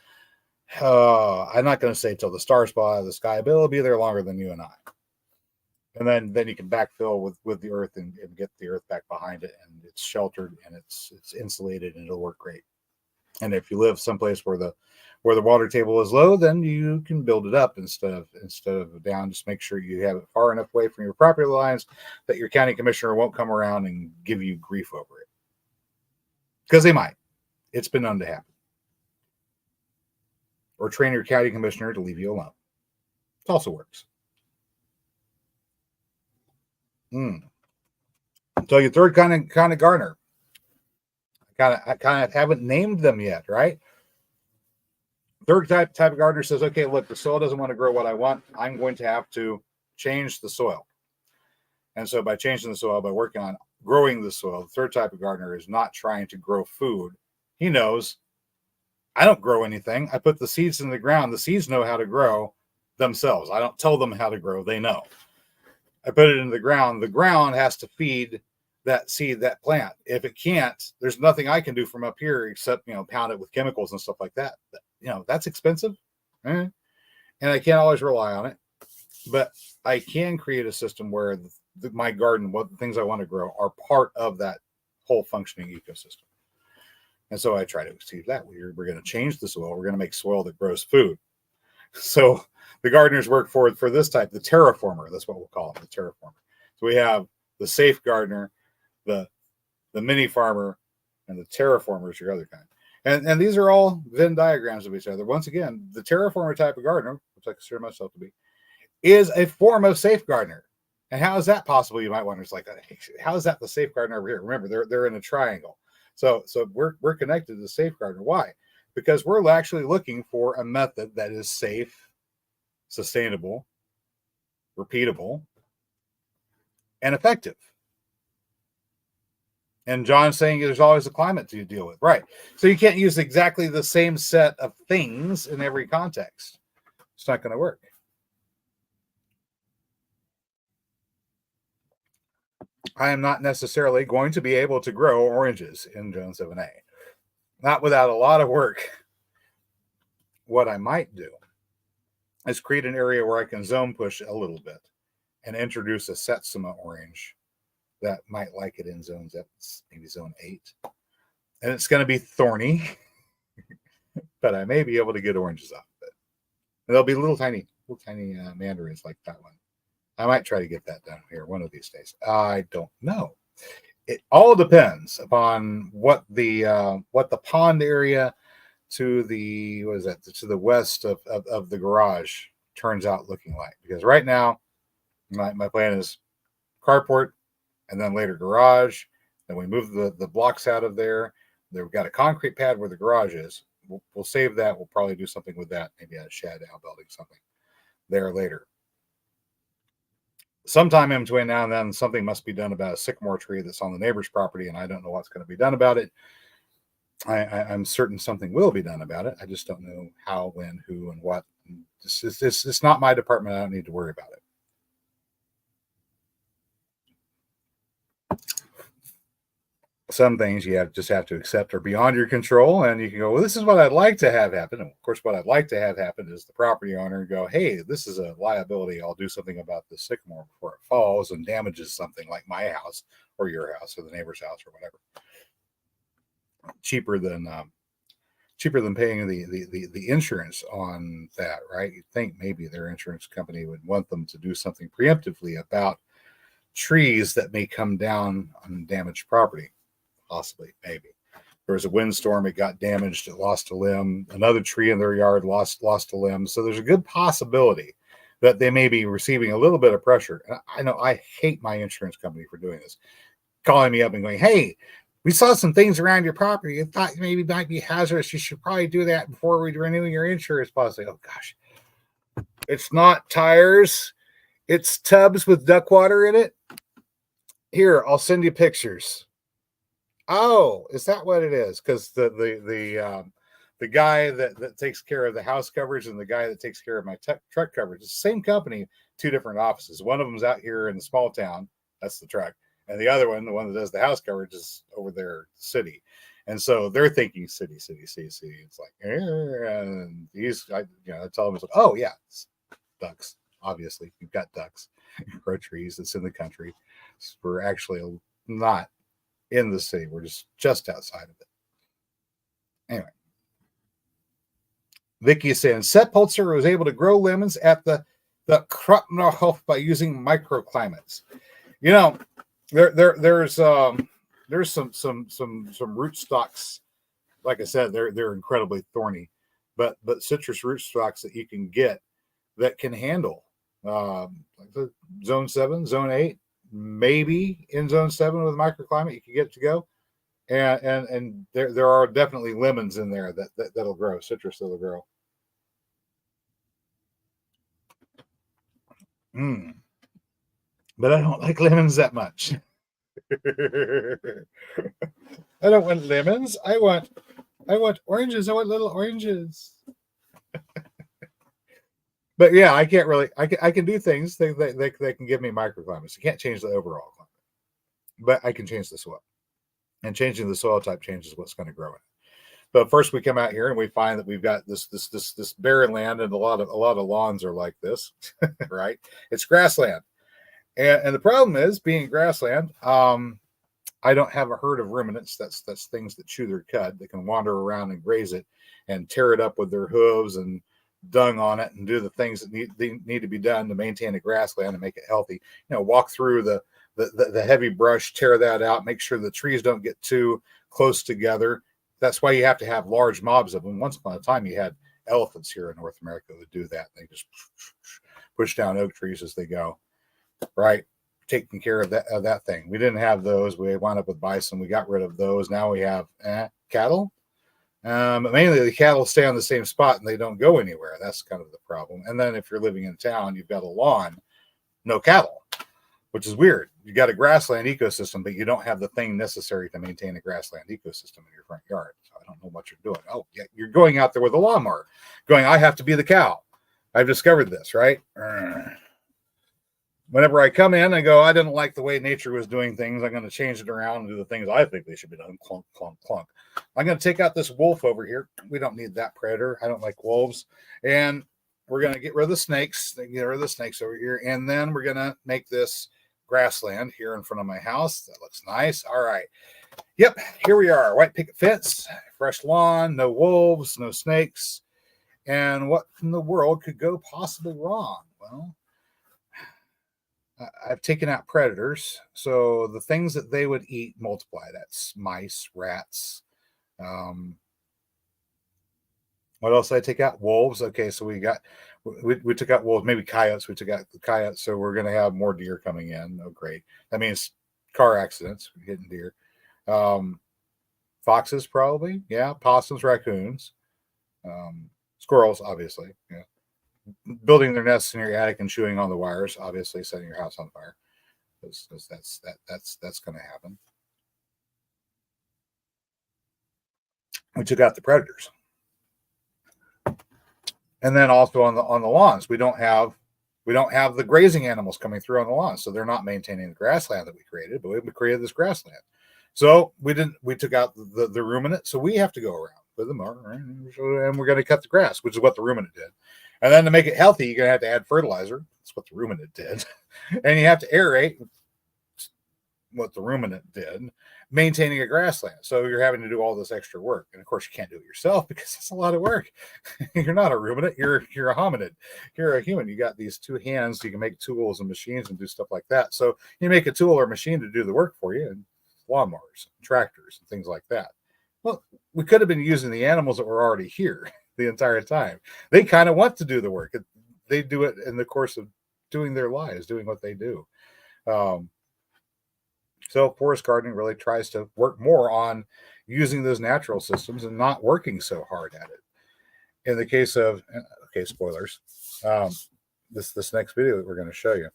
I'm not going to say till the stars fall out of the sky, but it'll be there longer than you and I. And then you can backfill with the earth and get the earth back behind it, and it's sheltered and it's insulated, and it'll work great. And if you live someplace where the water table is low, then you can build it up instead of down. Just make sure you have it far enough away from your property lines that your county commissioner won't come around and give you grief over it, because they might. It's been known to happen. Or train your county commissioner to leave you alone. It also works. So your third kind of gardener. I kind of haven't named them yet, right? Third type of gardener says, okay, look, the soil doesn't want to grow what I want. I'm going to have to change the soil. And so by changing the soil, by working on growing the soil, the third type of gardener is not trying to grow food. He knows, I don't grow anything. I put the seeds in the ground. The seeds know how to grow themselves. I don't tell them how to grow. They know. I put it in the ground. The ground has to feed that seed, that plant. If it can't, there's nothing I can do from up here except, pound it with chemicals and stuff like that. That's expensive. And I can't always rely on it. But I can create a system where my garden, what the things I want to grow, are part of that whole functioning ecosystem. And so I try to achieve that. We're going to change the soil. We're going to make soil that grows food. So the gardeners work for this type, the terraformer. That's what we'll call it, the terraformer. So we have the safe gardener, the mini farmer, and the terraformer is your other kind. And these are all Venn diagrams of each other. Once again, the terraformer type of gardener, which I consider myself to be, is a form of safe gardener. And how is that possible? You might wonder. It's like, how is that the safe gardener over here? Remember, they're in a triangle. So we're connected to the safe gardener. Why? Because we're actually looking for a method that is safe, sustainable, repeatable, and effective. And John's saying there's always a climate to deal with. Right. So you can't use exactly the same set of things in every context. It's not going to work. I am not necessarily going to be able to grow oranges in Zone 7A. Not without a lot of work. What I might do is create an area where I can zone push a little bit and introduce a Setsuma orange that might like it in zones, maybe zone 8. And it's going to be thorny, but I may be able to get oranges off of it. And they'll be little tiny mandarins like that one. I might try to get that down here one of these days. I don't know. It all depends upon what the pond area to the west of the garage turns out looking like. Because right now, my plan is carport, and then later garage. Then we move the blocks out of there. We've got a concrete pad where the garage is. We'll save that. We'll probably do something with that. Maybe a shed, outbuilding, something there later. Sometime in between now and then, something must be done about a sycamore tree that's on the neighbor's property, and I don't know what's going to be done about it. I'm certain something will be done about it. I just don't know how, when, who, and what. It's not my department. I don't need to worry about it. some things you just have to accept are beyond your control, and you can go, well, this is what I'd like to have happen. And of course, what I'd like to have happen is the property owner go, hey, this is a liability. I'll do something about the sycamore before it falls and damages something like my house or your house or the neighbor's house or whatever. Cheaper than paying the insurance on that, right? You'd think maybe their insurance company would want them to do something preemptively about trees that may come down on damaged property. Possibly, maybe. There was a windstorm, it got damaged, it lost a limb. Another tree in their yard lost a limb. So there's a good possibility that they may be receiving a little bit of pressure. And I know I hate my insurance company for doing this, calling me up and going, hey, we saw some things around your property. You thought maybe might be hazardous. You should probably do that before we renew your insurance policy. Oh gosh, it's not tires, it's tubs with duck water in it. Here, I'll send you pictures. Oh, is that what it is? Because the guy that takes care of the house coverage and the guy that takes care of my truck coverage, it's the same company, two different offices. One of them's out here in the small town, that's the truck, and the other one, the one that does the house coverage, is over there, city. And so they're thinking city. It's like, and I tell them, it's like, oh yeah, it's ducks. Obviously, you've got ducks, grow trees. It's in the country. We're actually not in the city. We're just outside of it. Anyway, Vicky is saying Sepulcher was able to grow lemons at the Kruppnerhof by using microclimates. You know, there's some rootstocks. Like I said, they're incredibly thorny, but citrus rootstocks that you can get that can handle like the zone 7, zone 8, maybe in zone 7 with microclimate you can get it to go, and there are definitely lemons in there that'll grow, citrus that'll grow. But I don't like lemons that much. I don't want lemons. I want oranges. I want little oranges. But yeah, I can't really. I can do things. They can give me microclimates. I can't change the overall climate, but I can change the soil. And changing the soil type changes what's going to grow in it. But first, we come out here and we find that we've got this barren land, and a lot of lawns are like this, right? It's grassland, and the problem is being grassland. I don't have a herd of ruminants. That's things that chew their cud. They can wander around and graze it and tear it up with their hooves and dung on it and do the things that need to be done to maintain a grassland and make it healthy. Walk through the heavy brush, tear that out, make sure the trees don't get too close together. That's why you have to have large mobs of them. Once upon a time, you had elephants here in North America that do that. They just push down oak trees as they go, right? Taking care of that thing. We didn't have those. We wound up with bison. We got rid of those. Now we have cattle. But mainly the cattle stay on the same spot and they don't go anywhere. That's kind of the problem. And then if you're living in town, you've got a lawn, no cattle, which is weird. You got a grassland ecosystem, but you don't have the thing necessary to maintain a grassland ecosystem in your front yard. So I don't know what you're doing. Oh, yeah, you're going out there with a lawnmower, going, I have to be the cow. I've discovered this, right? Whenever I come in, I go, I didn't like the way nature was doing things. I'm going to change it around and do the things I think they should be done. Clunk, clunk, clunk. I'm going to take out this wolf over here. We don't need that predator. I don't like wolves. And we're going to get rid of the snakes. Get rid of the snakes over here. And then we're going to make this grassland here in front of my house. That looks nice. All right. Yep. Here we are. White picket fence, fresh lawn, no wolves, no snakes. And what in the world could go possibly wrong? Well, I've taken out predators, so the things that they would eat multiply. That's mice, rats. What else did I take out? Wolves. Okay, so we took out wolves, maybe coyotes. We took out the coyotes, so we're going to have more deer coming in. Oh, great. That means car accidents, hitting deer. Foxes, probably. Yeah, possums, raccoons, squirrels, obviously. Yeah. Building their nests in your attic and chewing on the wires, obviously setting your house on fire, because that's going to happen. We took out the predators, and then also on the lawns, we don't have the grazing animals coming through on the lawns, so they're not maintaining the grassland that we created, but we created this grassland. So we took out the ruminant. So we have to go around with the mower, right? And we're going to cut the grass, which is what the ruminant did. And then to make it healthy, you're going to have to add fertilizer. That's what the ruminant did. And you have to aerate, what the ruminant did, maintaining a grassland. So you're having to do all this extra work. And of course, you can't do it yourself because it's a lot of work. You're not a ruminant, you're a hominid. You're a human. You got these two hands, so you can make tools and machines and do stuff like that. So you make a tool or machine to do the work for you, and lawnmowers, tractors, and things like that. Well, we could have been using the animals that were already here the entire time. They kind of want to do the work. They do it in the course of doing their lives, doing what they do. So forest gardening really tries to work more on using those natural systems and not working so hard at it. In the case of, okay, spoilers, this next video that we're going to show you,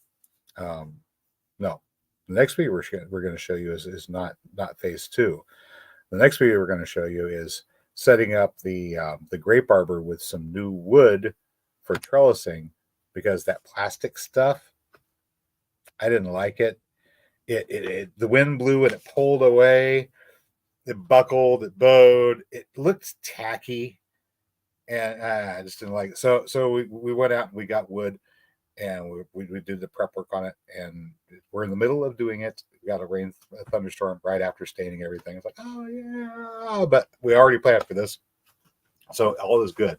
no, the next video we're going to show you is not phase 2. The next video we're going to show you is setting up the grape arbor with some new wood for trellising, because that plastic stuff, I didn't like it. The wind blew and it pulled away. It buckled, it bowed. It looked tacky, and I just didn't like it. So we went out and we got wood, and we did the prep work on it, and we're in the middle of doing it. We got a thunderstorm right after staining everything. It's like, oh yeah, but we already planned for this, so all is good.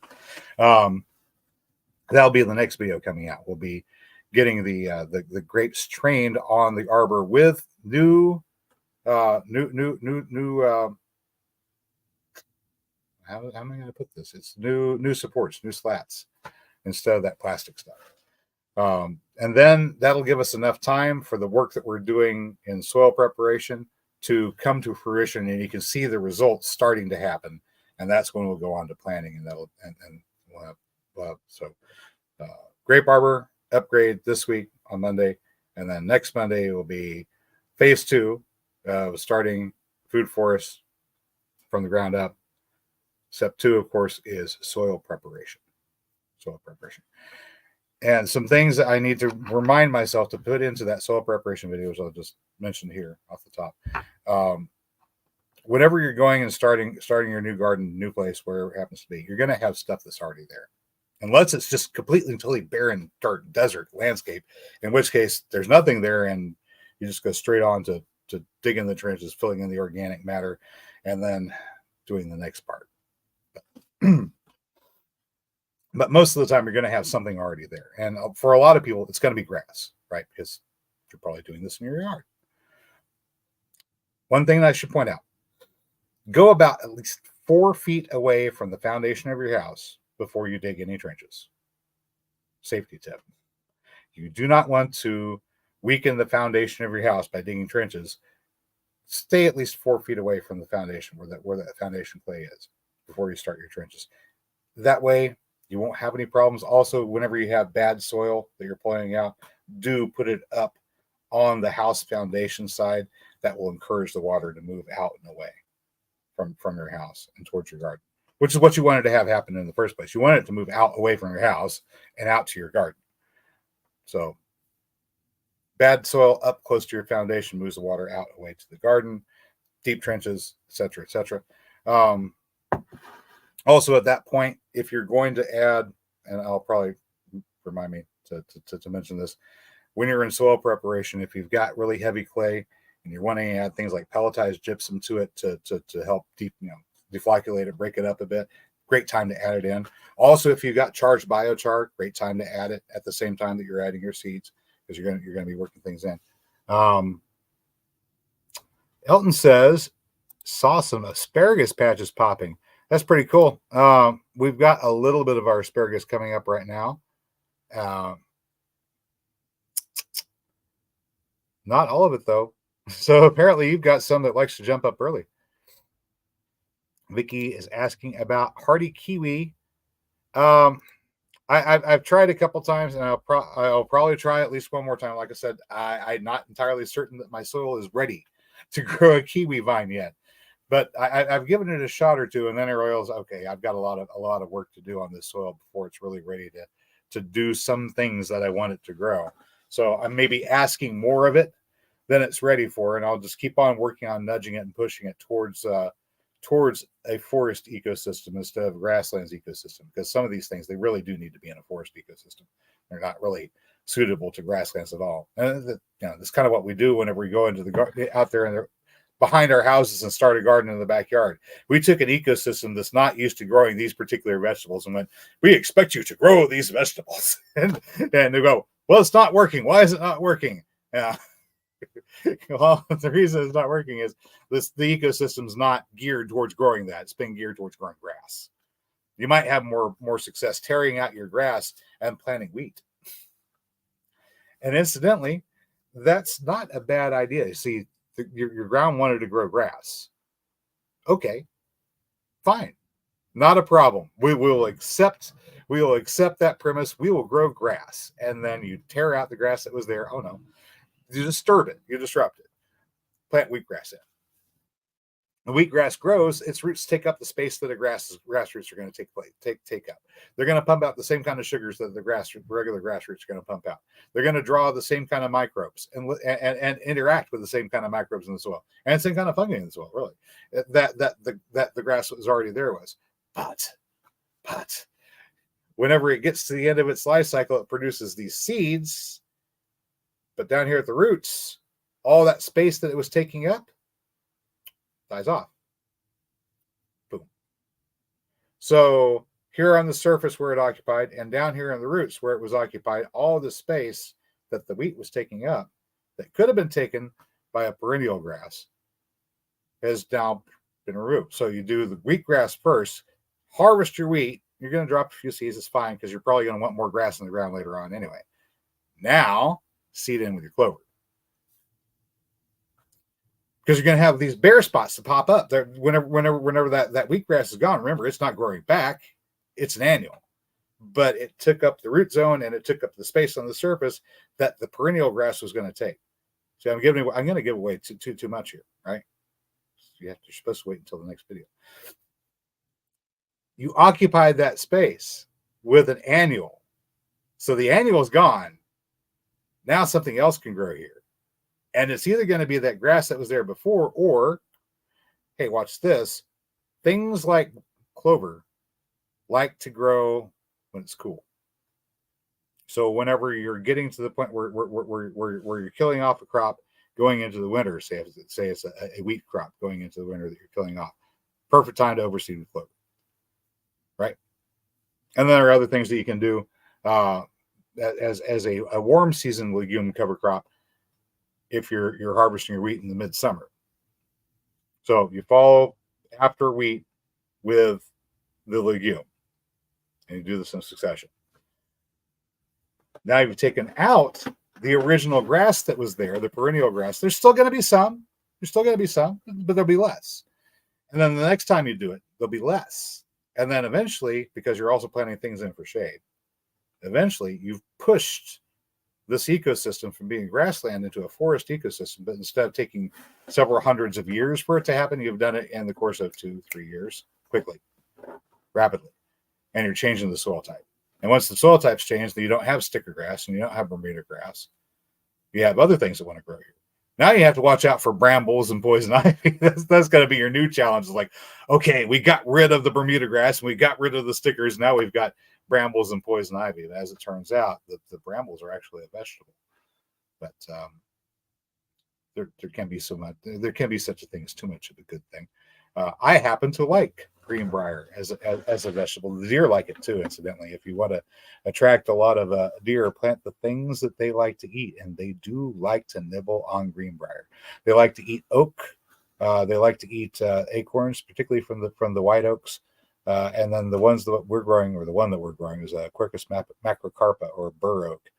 That'll be the next video coming out. We'll be getting the grapes trained on the arbor with new how am I going to put this? It's new supports, new slats instead of that plastic stuff. And then that'll give us enough time for the work that we're doing in soil preparation to come to fruition, and you can see the results starting to happen. And that's when we'll go on to planting, and that'll we'll have grape arbor upgrade this week on Monday, and then next Monday will be phase 2, starting food forest from the ground up. Step 2, of course, is soil preparation. And some things that I need to remind myself to put into that soil preparation video, which I'll just mention here off the top. Whenever you're going and starting your new garden, new place, wherever it happens to be, you're going to have stuff that's already there. Unless it's just completely and totally barren, dirt, desert landscape, in which case there's nothing there, and you just go straight on to digging the trenches, filling in the organic matter, and then doing the next part. But most of the time, you're going to have something already there. And for a lot of people, it's going to be grass, right? Because you're probably doing this in your yard. One thing that I should point out, go about at least 4 feet away from the foundation of your house before you dig any trenches. Safety tip. You do not want to weaken the foundation of your house by digging trenches. Stay at least 4 feet away from the foundation, where that foundation clay is, before you start your trenches. That way, you won't have any problems. Also, whenever you have bad soil that you're pulling out, do put it up on the house foundation side. That will encourage the water to move out and away from your house and towards your garden, which is what you wanted to have happen in the first place. You wanted it to move out away from your house and out to your garden. So bad soil up close to your foundation moves the water out away to the garden, deep trenches, etc., etc. Also, at that point, if you're going to add, and I'll probably remind me to mention this, when you're in soil preparation, if you've got really heavy clay and you're wanting to add things like pelletized gypsum to it to help deflocculate it, break it up a bit, great time to add it in. Also, if you've got charged biochar, great time to add it at the same time that you're adding your seeds, because you're going to be working things in. Elton says, saw some asparagus patches popping. That's pretty cool. We've got a little bit of our asparagus coming up right now. Not all of it, though. So apparently you've got some that likes to jump up early. Vicky is asking about hardy kiwi. I've tried a couple times, and I'll probably try at least one more time. Like I said, I'm not entirely certain that my soil is ready to grow a kiwi vine yet. But I've given it a shot or two, and then I realized, okay, I've got a lot of work to do on this soil before it's really ready to do some things that I want it to grow. So I'm maybe asking more of it then it's ready for, and I'll just keep on working on nudging it and pushing it towards a forest ecosystem instead of grasslands ecosystem, because some of these things, they really do need to be in a forest ecosystem. They're not really suitable to grasslands at all. And that's kind of what we do whenever we go into the out there and behind our houses and start a garden in the backyard. We took an ecosystem that's not used to growing these particular vegetables and went, we expect you to grow these vegetables. and they go, well, it's not working. Why is it not working? Yeah. Well, the reason it's not working is the ecosystem's not geared towards growing that. It's been geared towards growing grass. You might have more success tearing out your grass and planting wheat. And incidentally, that's not a bad idea. You see, your ground wanted to grow grass. Okay, fine, not a problem. We will accept that premise. We will grow grass, and then you tear out the grass that was there. Oh no, you disturb it. You disrupt it. Plant wheatgrass in. The wheatgrass grows, its roots take up the space that a grass roots are going to take up. They're going to pump out the same kind of sugars that the regular grass roots are going to pump out. They're going to draw the same kind of microbes and interact with the same kind of microbes in the soil and the same kind of fungi in the soil. Really, that the grass was already there was, but whenever it gets to the end of its life cycle, it produces these seeds. But down here at the roots, all that space that it was taking up dies off. Boom. So here on the surface where it occupied, and down here in the roots where it was occupied, all the space that the wheat was taking up that could have been taken by a perennial grass has now been removed. So you do the wheatgrass first, harvest your wheat. You're going to drop a few seeds. It's fine because you're probably going to want more grass in the ground later on anyway. Now, seed in with your clover. Because you're going to have these bare spots to pop up there whenever that wheatgrass is gone. Remember, it's not growing back; it's an annual, but it took up the root zone and it took up the space on the surface that the perennial grass was going to take. So I'm going to give away too much here, right? You're supposed to wait until the next video. You occupied that space with an annual, so the annual is gone. Now something else can grow here. And it's either going to be that grass that was there before, or, hey, watch this. Things like clover like to grow when it's cool. So whenever you're getting to the point where you're killing off a crop going into the winter, say it's a wheat crop going into the winter that you're killing off, perfect time to overseed with clover, right? And then there are other things that you can do as a warm season legume cover crop if you're harvesting your wheat in the midsummer. So you follow after wheat with the legume, and you do this in succession. Now you've taken out the original grass that was there, the perennial grass. There's still going to be some. But there'll be less. And then the next time you do it, there'll be less. And then eventually, because you're also planting things in for shade, eventually you've pushed this ecosystem from being grassland into a forest ecosystem. But instead of taking several hundreds of years for it to happen, you've done it in the course of 2-3 years, quickly, rapidly. And you're changing the soil type. And once the soil type's changed, then you don't have sticker grass and you don't have Bermuda grass. You have other things that want to grow here. Now you have to watch out for brambles and poison ivy. That's going to be your new challenge. It's like, okay, we got rid of the Bermuda grass and we got rid of the stickers. Now we've got brambles and poison ivy. And as it turns out, the brambles are actually a vegetable. But there can be such a thing as too much of a good thing. I happen to like greenbrier as a vegetable. The deer like it too, incidentally. If you want to attract a lot of deer, plant the things that they like to eat, and they do like to nibble on greenbrier. They like to eat oak. They like to eat acorns, particularly from the white oaks. And then the ones that we're growing, or the one that we're growing, is Quercus macrocarpa, or bur oak.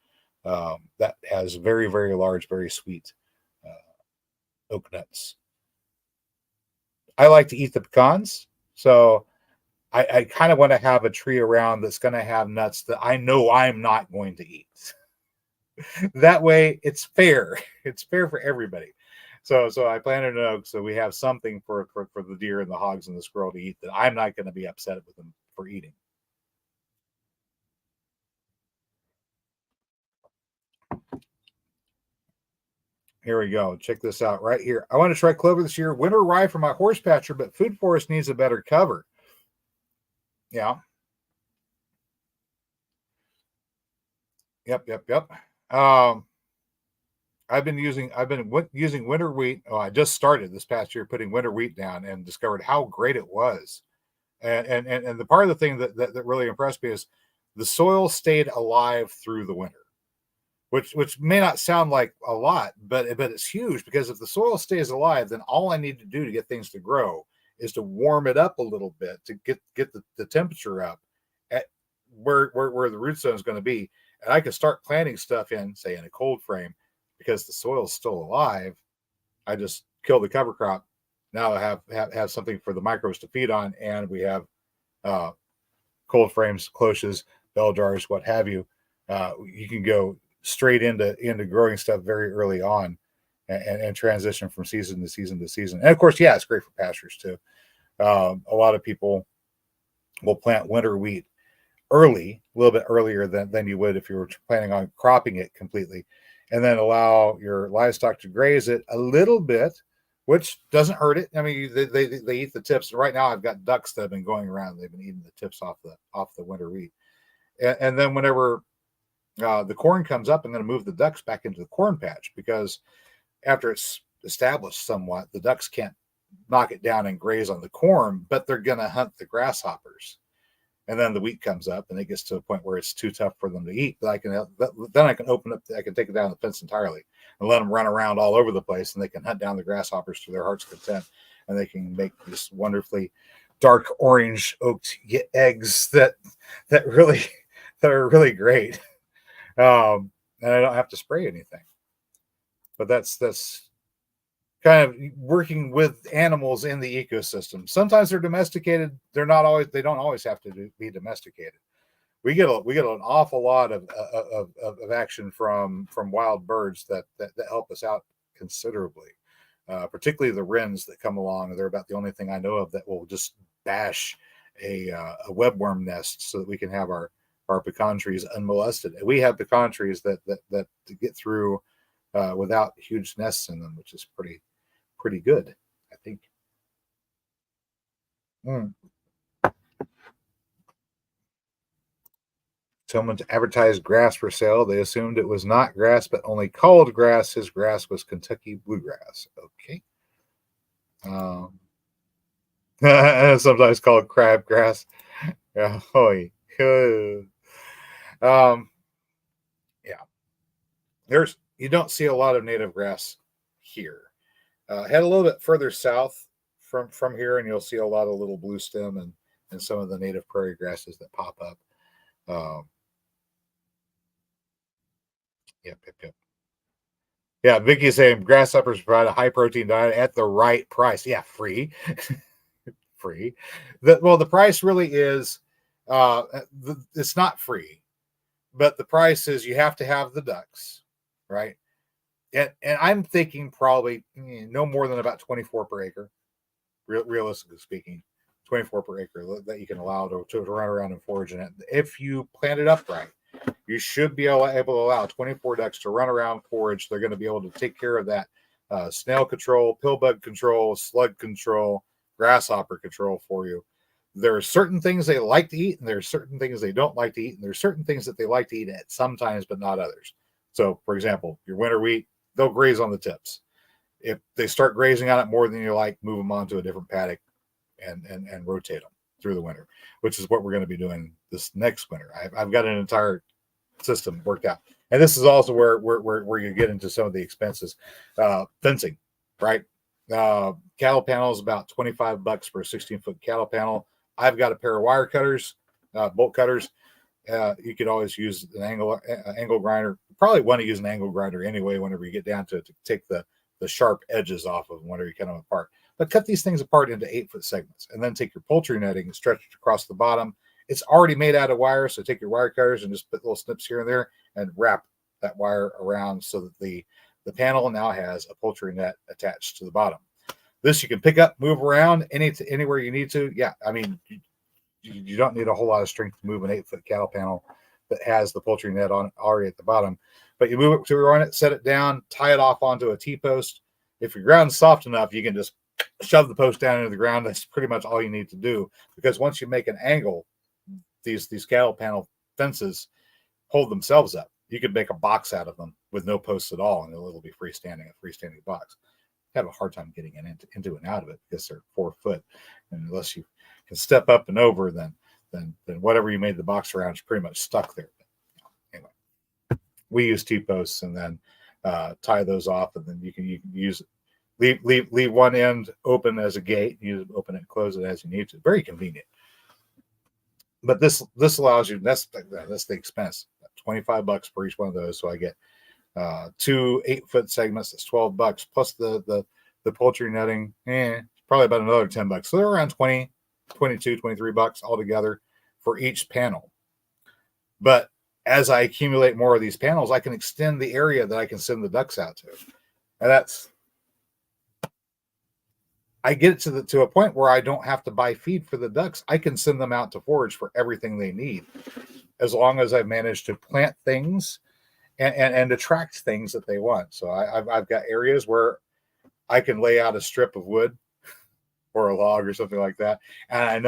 That has very, very large, very sweet oak nuts. I like to eat the pecans, so I kind of want to have a tree around that's going to have nuts that I know I'm not going to eat. That way, it's fair. It's fair for everybody. So I planted an oak, so we have something for the deer and the hogs and the squirrel to eat that I'm not going to be upset with them for eating. Here we go. Check this out right here. I want to try clover this year. Winter rye for my horse patcher, but food forest needs a better cover. Yeah. Yep. Um, I've been using winter wheat. Oh, I just started this past year putting winter wheat down and discovered how great it was. And the part of the thing that really impressed me is the soil stayed alive through the winter, which may not sound like a lot, but it's huge because if the soil stays alive, then all I need to do to get things to grow is to warm it up a little bit to get the temperature up at where the root zone is going to be, and I can start planting stuff in, say, in a cold frame, because the soil is still alive. I just kill the cover crop. Now I have something for the microbes to feed on, and we have uh, cold frames, cloches, bell jars, what have you. You can go straight into growing stuff very early on, and transition from season to season to season. And of course, yeah, it's great for pastures too. A lot of people will plant winter wheat early, a little bit earlier than you would if you were planning on cropping it completely, and then allow your livestock to graze it a little bit, which doesn't hurt it. I mean, they eat the tips. Right now, I've got ducks that have been going around. They've been eating the tips off the winter wheat, and then whenever the corn comes up, I'm going to move the ducks back into the corn patch, because after it's established somewhat, the ducks can't knock it down and graze on the corn, but they're going to hunt the grasshoppers. And then the wheat comes up, and it gets to a point where it's too tough for them to eat. But I can open up, I can take it down the fence entirely and let them run around all over the place, and they can hunt down the grasshoppers to their heart's content, and they can make these wonderfully dark orange oaked eggs that really that are really great. And I don't have to spray anything. But that's kind of working with animals in the ecosystem. Sometimes they're domesticated. They don't always have to be domesticated. We get an awful lot of action from wild birds that help us out considerably. Particularly the wrens that come along. They're about the only thing I know of that will just bash a webworm nest so that we can have our pecan trees unmolested. And we have pecan trees that get through without huge nests in them, which is pretty good, I think. Mm. Someone advertised grass for sale. They assumed it was not grass, but only called grass. His grass was Kentucky bluegrass. Okay. Um, Sometimes called crabgrass. Yeah. Um, yeah. You don't see a lot of native grass here. Head a little bit further south from here, and you'll see a lot of little blue stem and some of the native prairie grasses that pop up. Um, yep. Yeah, Vicky's saying grasshoppers provide a high protein diet at the right price. Yeah, free, free. The price really is. It's not free, but the price is you have to have the ducks, right? And I'm thinking probably no more than about 24 per acre, realistically speaking, 24 per acre that you can allow to run around and forage in it. If you plant it up right, you should be able to allow 24 ducks to run around, forage. They're going to be able to take care of that snail control, pill bug control, slug control, grasshopper control for you. There are certain things they like to eat, and there are certain things they don't like to eat, and there are certain things that they like to eat at sometimes, but not others. So, for example, your winter wheat, they'll graze on the tips. If they start grazing on it more than you like, move them on to a different paddock and rotate them through the winter, which is what we're going to be doing this next winter. I've got an entire system worked out. And this is also where you get into some of the expenses. Fencing, right? Cattle panel is about $25 for a 16-foot cattle panel. I've got a pair of wire cutters, bolt cutters. You could always use an angle grinder. You probably want to use an angle grinder anyway whenever you get down to take the sharp edges off of them whenever you cut them apart. But cut these things apart into 8-foot segments, and then take your poultry netting and stretch it across the bottom. It's already made out of wire, so take your wire cutters and just put little snips here and there and wrap that wire around so that the panel now has a poultry net attached to the bottom. This you can pick up, move around anywhere you need to. Yeah, I mean, you don't need a whole lot of strength to move an 8-foot cattle panel that has the poultry net on already at the bottom. But you move it to run it, set it down, tie it off onto a T-post. If your ground's soft enough, you can just shove the post down into the ground. That's pretty much all you need to do, because once you make an angle, these cattle panel fences hold themselves up. You could make a box out of them with no posts at all, and it'll be freestanding, a freestanding box. Have a hard time getting into and out of it because they're 4 foot, and unless you can step up and over, then whatever you made the box around is pretty much stuck there. Anyway, we use T-posts and then tie those off, and then you can use it. Leave one end open as a gate. You open it and close it as you need to. Very convenient. But this allows you. That's the expense. $25 for each one of those. So I get 2 8-foot segments. That's $12 plus the poultry netting. Probably about another $10. So they're around 20, 22, $23 altogether for each panel. But as I accumulate more of these panels, I can extend the area that I can send the ducks out to, and I get it to a point where I don't have to buy feed for the ducks. I can send them out to forage for everything they need, as long as I've managed to plant things and attract things that they want. So I've got areas where I can lay out a strip of wood or a log or something like that, and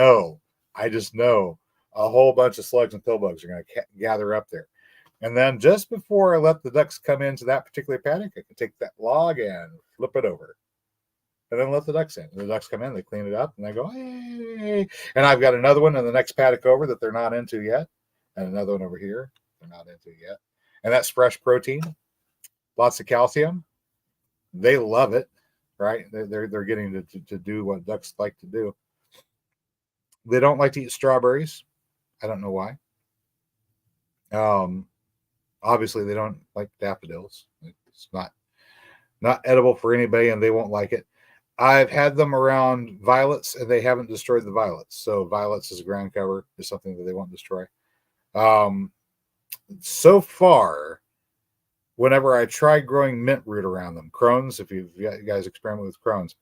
I just know a whole bunch of slugs and pillbugs are going to gather up there. And then just before I let the ducks come into that particular paddock, I can take that log and flip it over, and then let the ducks in. The ducks come in, they clean it up, and they go, hey. And I've got another one in the next paddock over that they're not into yet, and another one over here they're not into yet. And that's fresh protein, lots of calcium. They love it, right? They're getting to do what ducks like to do. They don't like to eat strawberries. I don't know why. Obviously, they don't like daffodils. It's not edible for anybody, and they won't like it. I've had them around violets, and they haven't destroyed the violets. So violets as a ground cover is something that they won't destroy. So far, whenever I try growing mint root around them, crones, if you guys experiment with crones,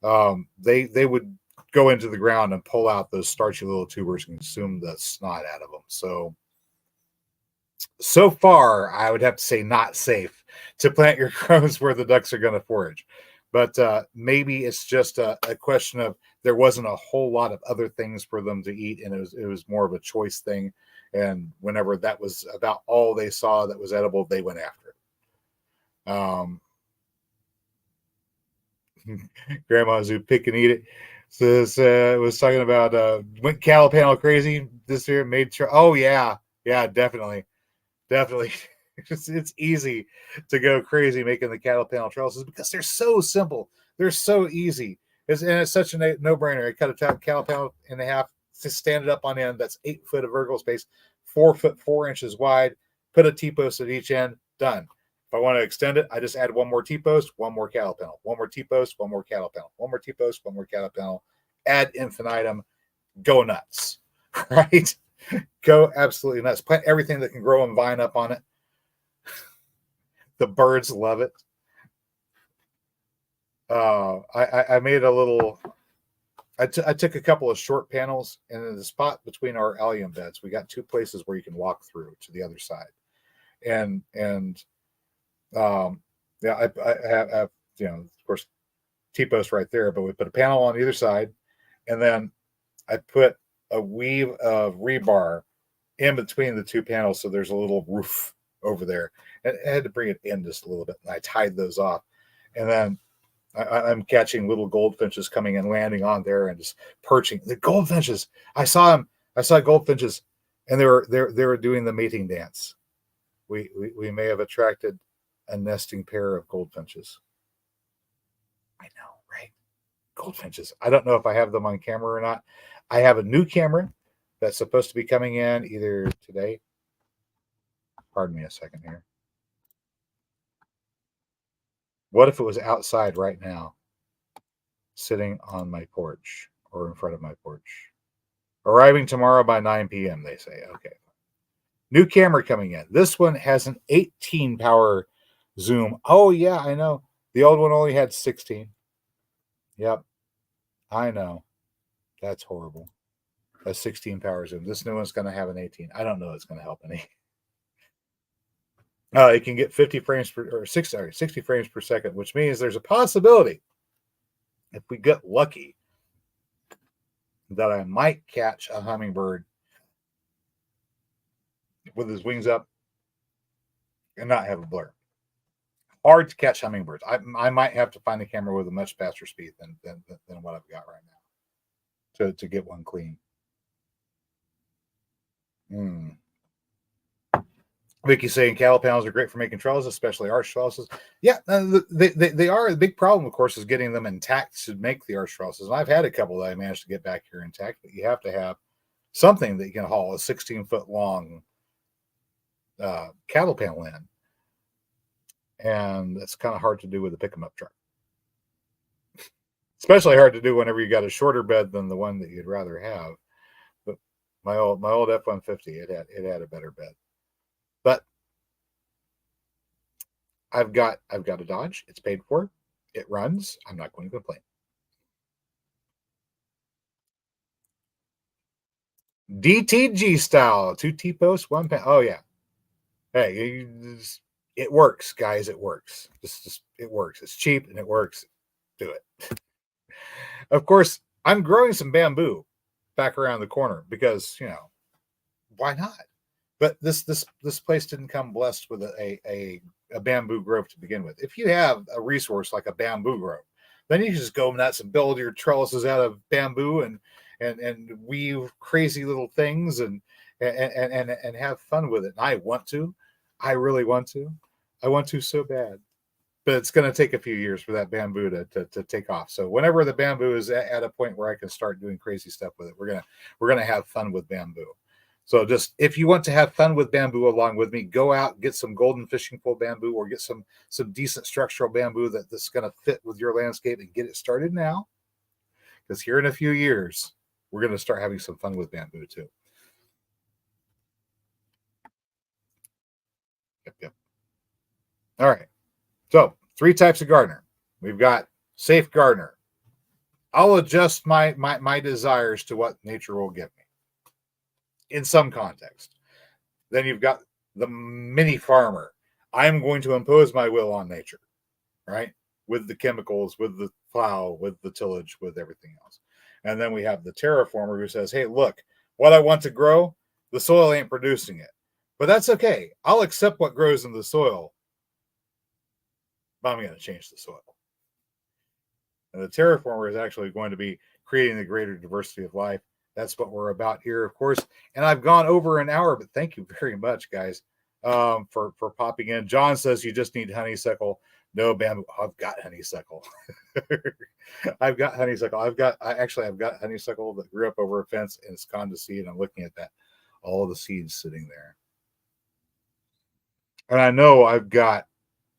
they would go into the ground and pull out those starchy little tubers and consume the snot out of them. So far, I would have to say not safe to plant your crones where the ducks are going to forage. But maybe it's just a question of there wasn't a whole lot of other things for them to eat, and it was more of a choice thing. And whenever that was about all they saw that was edible, they went after it. Grandma's who pick and eat it. So this was talking about went cattle panel crazy this year. Made sure. Oh yeah, definitely. It's easy to go crazy making the cattle panel trellises because they're so simple. They're so easy. And it's such a no-brainer. I cut a cattle panel in half to stand it up on end. That's 8 foot of vertical space, 4 foot 4 inches wide. Put a T-post at each end. Done. If I want to extend it, I just add one more T-post, one more cattle panel, one more T-post, one more cattle panel, one more T-post, one more cattle panel. Ad infinitum. Go nuts. Right? Go absolutely nuts. Plant everything that can grow and vine up on it. The birds love it. I made a little. I took a couple of short panels, and in the spot between our allium beds, we got 2 places where you can walk through to the other side, and yeah, I have of course T-post right there, but we put a panel on either side, and then I put a weave of rebar in between the 2 panels, so there's a little roof over there. And I had to bring it in just a little bit, and I tied those off. And then I'm catching little goldfinches coming and landing on there and just perching. The goldfinches, I saw them. I saw goldfinches, and they were doing the mating dance. We may have attracted a nesting pair of goldfinches. I know, right? Goldfinches. I don't know if I have them on camera or not. I have a new camera that's supposed to be coming in either today. Pardon me a second here. What if it was outside right now, sitting on my porch or in front of my porch? Arriving tomorrow by 9 p.m., they say. Okay. New camera coming in. This one has an 18 power zoom. Oh, yeah, I know. The old one only had 16. Yep. I know. That's horrible. A 16 power zoom. This new one's going to have an 18. I don't know it's going to help any. It can get 50 frames per or 60 frames per second, which means there's a possibility, if we get lucky, that I might catch a hummingbird with his wings up and not have a blur. Hard to catch hummingbirds. I might have to find a camera with a much faster speed than what I've got right now to get one clean. Mm. Vicky's saying cattle panels are great for making trellises, especially arch trellises. Yeah, they are. The big problem, of course, is getting them intact to make the arch trellises. And I've had a couple that I managed to get back here intact, but you have to have something that you can haul a 16-foot long cattle panel in. And that's kind of hard to do with a pick 'em up truck. Especially hard to do whenever you got a shorter bed than the one that you'd rather have. But my old F-150, it had a better bed. But I've got a Dodge. It's paid for. It runs. I'm not going to complain. DTG style, 2 T-posts, 1 pan. Oh yeah. Hey, it works, guys. It works. It works. It's cheap and it works. Do it. Of course, I'm growing some bamboo back around the corner because, why not? But this place didn't come blessed with a bamboo grove to begin with. If you have a resource like a bamboo grove, then you can just go nuts and build your trellises out of bamboo and weave crazy little things and have fun with it. And I want to. I really want to. I want to so bad. But it's going to take a few years for that bamboo to take off. So whenever the bamboo is at a point where I can start doing crazy stuff with it, we're gonna have fun with bamboo. So just if you want to have fun with bamboo along with me, go out, get some golden fishing pole bamboo or get some decent structural bamboo that's going to fit with your landscape and get it started now. Because here in a few years, we're going to start having some fun with bamboo too. Yep. All right. So 3 types of gardener. We've got safe gardener. I'll adjust my desires to what nature will give me in some context. Then you've got the mini farmer. I'm going to impose my will on nature, right? With the chemicals, with the plow, with the tillage, with everything else. And then we have the terraformer who says, hey, look, what I want to grow, the soil ain't producing it. But that's okay. I'll accept what grows in the soil, but I'm going to change the soil. And the terraformer is actually going to be creating the greater diversity of life. That's what we're about here, of course. And I've gone over an hour, but thank you very much, guys, for popping in. John says you just need honeysuckle. No bamboo. I've got honeysuckle. I've got honeysuckle. I've got honeysuckle that grew up over a fence and it's gone to seed. I'm looking at that, all the seeds sitting there. And I know I've got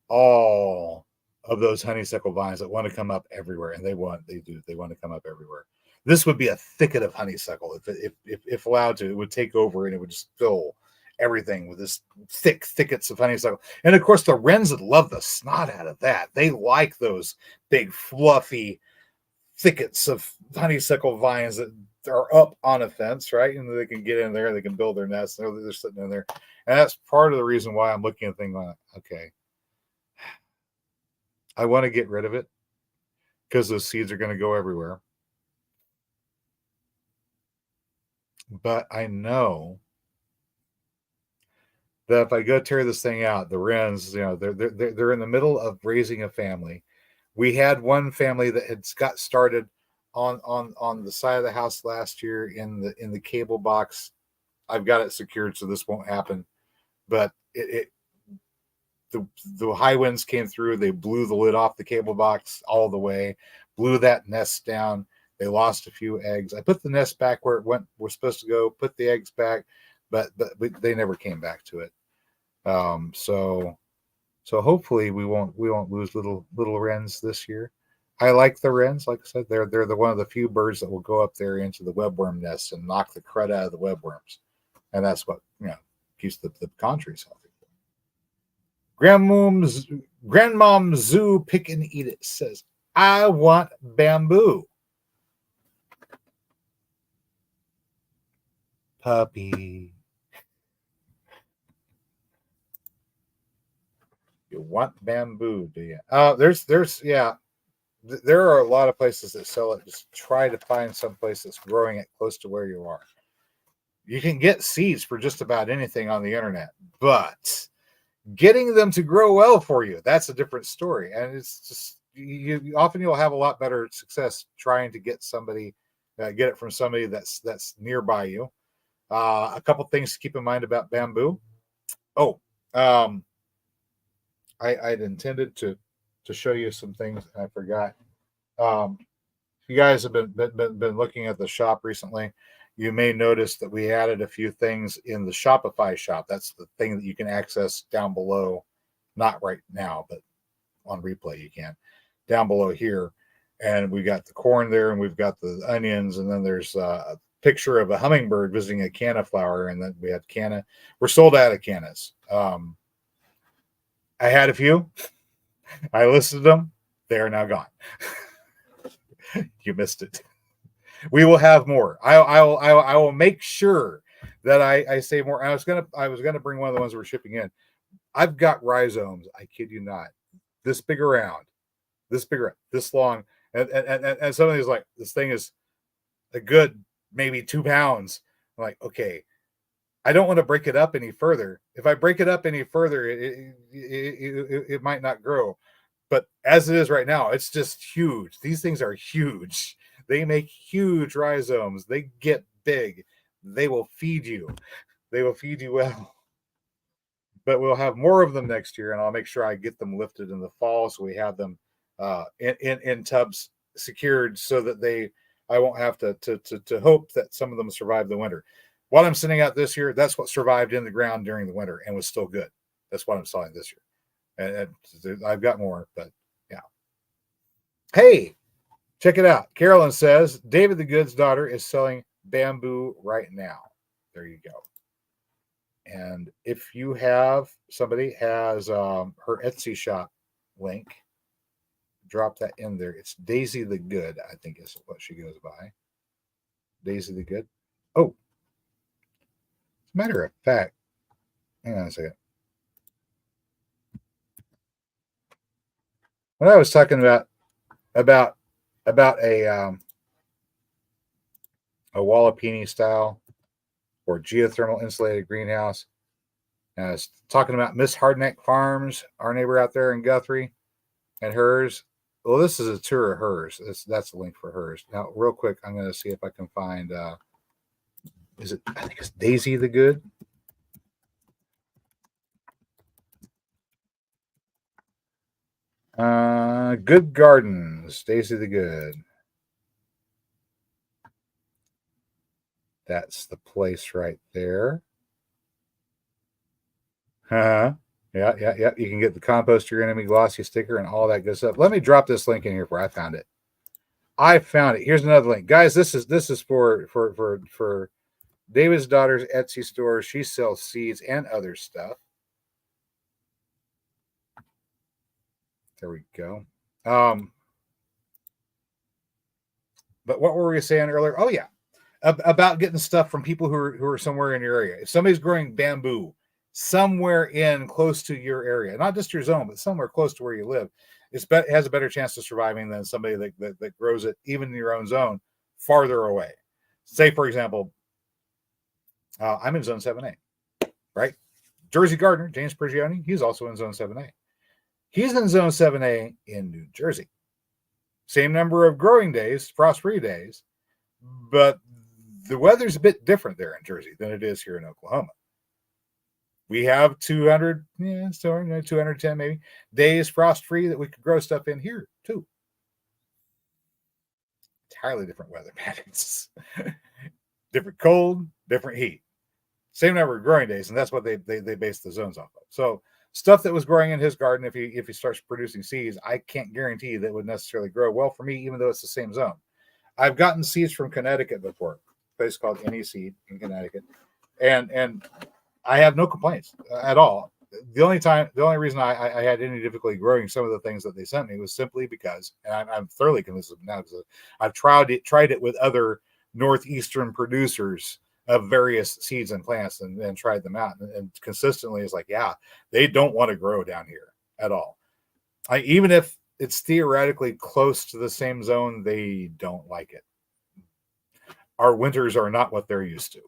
all of those honeysuckle vines that want to come up everywhere, and they want to come up everywhere. This would be a thicket of honeysuckle if allowed to. It would take over and it would just fill everything with this thickets of honeysuckle. And of course, the wrens would love the snot out of that. They like those big fluffy thickets of honeysuckle vines that are up on a fence, right? And they can get in there, they can build their nests. They're sitting in there, and that's part of the reason why I'm looking at things like, okay, I want to get rid of it because those seeds are going to go everywhere. But I know that if I go tear this thing out, the wrens, they're in the middle of raising a family. We had one family that had got started on the side of the house last year in the cable box. I've got it secured, so this won't happen. But the high winds came through. They blew the lid off the cable box all the way, blew that nest down. They lost a few eggs. I put the nest back where we're supposed to go, put the eggs back, but they never came back to it. So hopefully we won't lose little wrens this year. I like the wrens. Like I said, they're the one of the few birds that will go up there into the webworm nest and knock the crud out of the webworms, and that's what keeps the countries healthy. Grandmom Zoo Pick and Eat It says, I want bamboo. Puppy. You want bamboo, do you? Yeah, there are a lot of places that sell it. Just try to find some place that's growing it close to where you are. You can get seeds for just about anything on the internet, but getting them to grow well for you, that's a different story. And it's just you'll have a lot better success trying to get it from somebody that's nearby you. A couple things to keep in mind about bamboo. Oh, um, I'd intended to show you some things I forgot. Um, if you guys have been looking at the shop recently, you may notice that we added a few things in the Shopify shop. That's the thing that you can access down below, not right now, but on replay you can, down below here. And we got the corn there, and we've got the onions, and then there's a picture of a hummingbird visiting a canna flower, and then we had canna. We're sold out of cannas. I had a few. I listed them. They are now gone. You missed it. We will have more. I will make sure that I say more. I was gonna bring one of the ones we're shipping in. I've got rhizomes. I kid you not. This big around, this long, and somebody's like, this thing is a good maybe 2 pounds. I'm like, okay, I don't want to break it up any further. If I break it up any further, it might not grow. But as it is right now, it's just huge. These things are huge. They make huge rhizomes. They get big. They will feed you. They will feed you well. But we'll have more of them next year, and I'll make sure I get them lifted in the fall so we have them in tubs secured so that I won't have to hope that some of them survive the winter. What I'm sending out this year, that's what survived in the ground during the winter and was still good. That's what I'm selling this year. And I've got more, but yeah. Hey, check it out. Carolyn says David the Good's daughter is selling bamboo right now. There you go. And if you have somebody has her Etsy shop link, drop that in there. It's Daisy the Good, I think is what she goes by. Daisy the Good. Oh, as a matter of fact, hang on a second. When I was talking about a Wallapini style or geothermal insulated greenhouse, and I was talking about Miss Hardneck Farms, our neighbor out there in Guthrie, and hers. Well, this is a tour of hers. That's the link for hers. Now, real quick, I'm going to see if I can find. Is it? I think it's Daisy the Good. Good Gardens, Daisy the Good. That's the place right there. Yeah. You can get the Compost Your Enemy glossy sticker and all that good stuff. Let me drop this link in here where I found it. Here's another link, guys. This is for David's daughter's Etsy store. She sells seeds and other stuff. There we go. But what were we saying earlier? Oh yeah, about getting stuff from people who are somewhere in your area. If somebody's growing bamboo somewhere in close to your area, not just your zone, but somewhere close to where you live, it has a better chance of surviving than somebody that grows it even in your own zone farther away. Say, for example, I'm in Zone 7A, right? Jersey Gardener, James Prigioni, he's also in Zone 7A. He's in Zone 7A in New Jersey. Same number of growing days, frost-free days, but the weather's a bit different there in Jersey than it is here in Oklahoma. We have 210 maybe days frost-free that we could grow stuff in here too. Entirely different weather patterns. Different cold, different heat. Same number of growing days, and that's what they base the zones off of. So stuff that was growing in his garden, if he starts producing seeds, I can't guarantee that would necessarily grow well for me, even though it's the same zone. I've gotten seeds from Connecticut before, a place called Any Seed in Connecticut, and I have no complaints at all. The only reason I had any difficulty growing some of the things that they sent me was simply because, and I'm thoroughly convinced of it now, because I've tried it with other northeastern producers of various seeds and plants and tried them out, and consistently it's like, yeah, they don't want to grow down here. at all. Even if it's theoretically close to the same zone, they don't like it. Our winters are not what they're used to.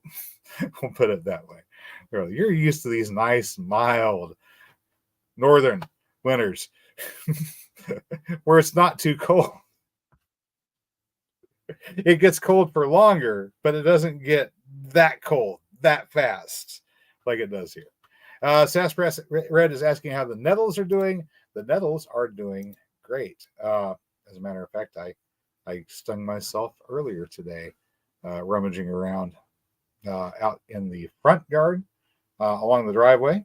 We'll put it that way. You're used to these nice, mild northern winters where it's not too cold. It gets cold for longer, but it doesn't get that cold that fast like it does here. Sasspress Red is asking how the nettles are doing. The nettles are doing great. As a matter of fact, I stung myself earlier today, rummaging around out in the front yard along the driveway.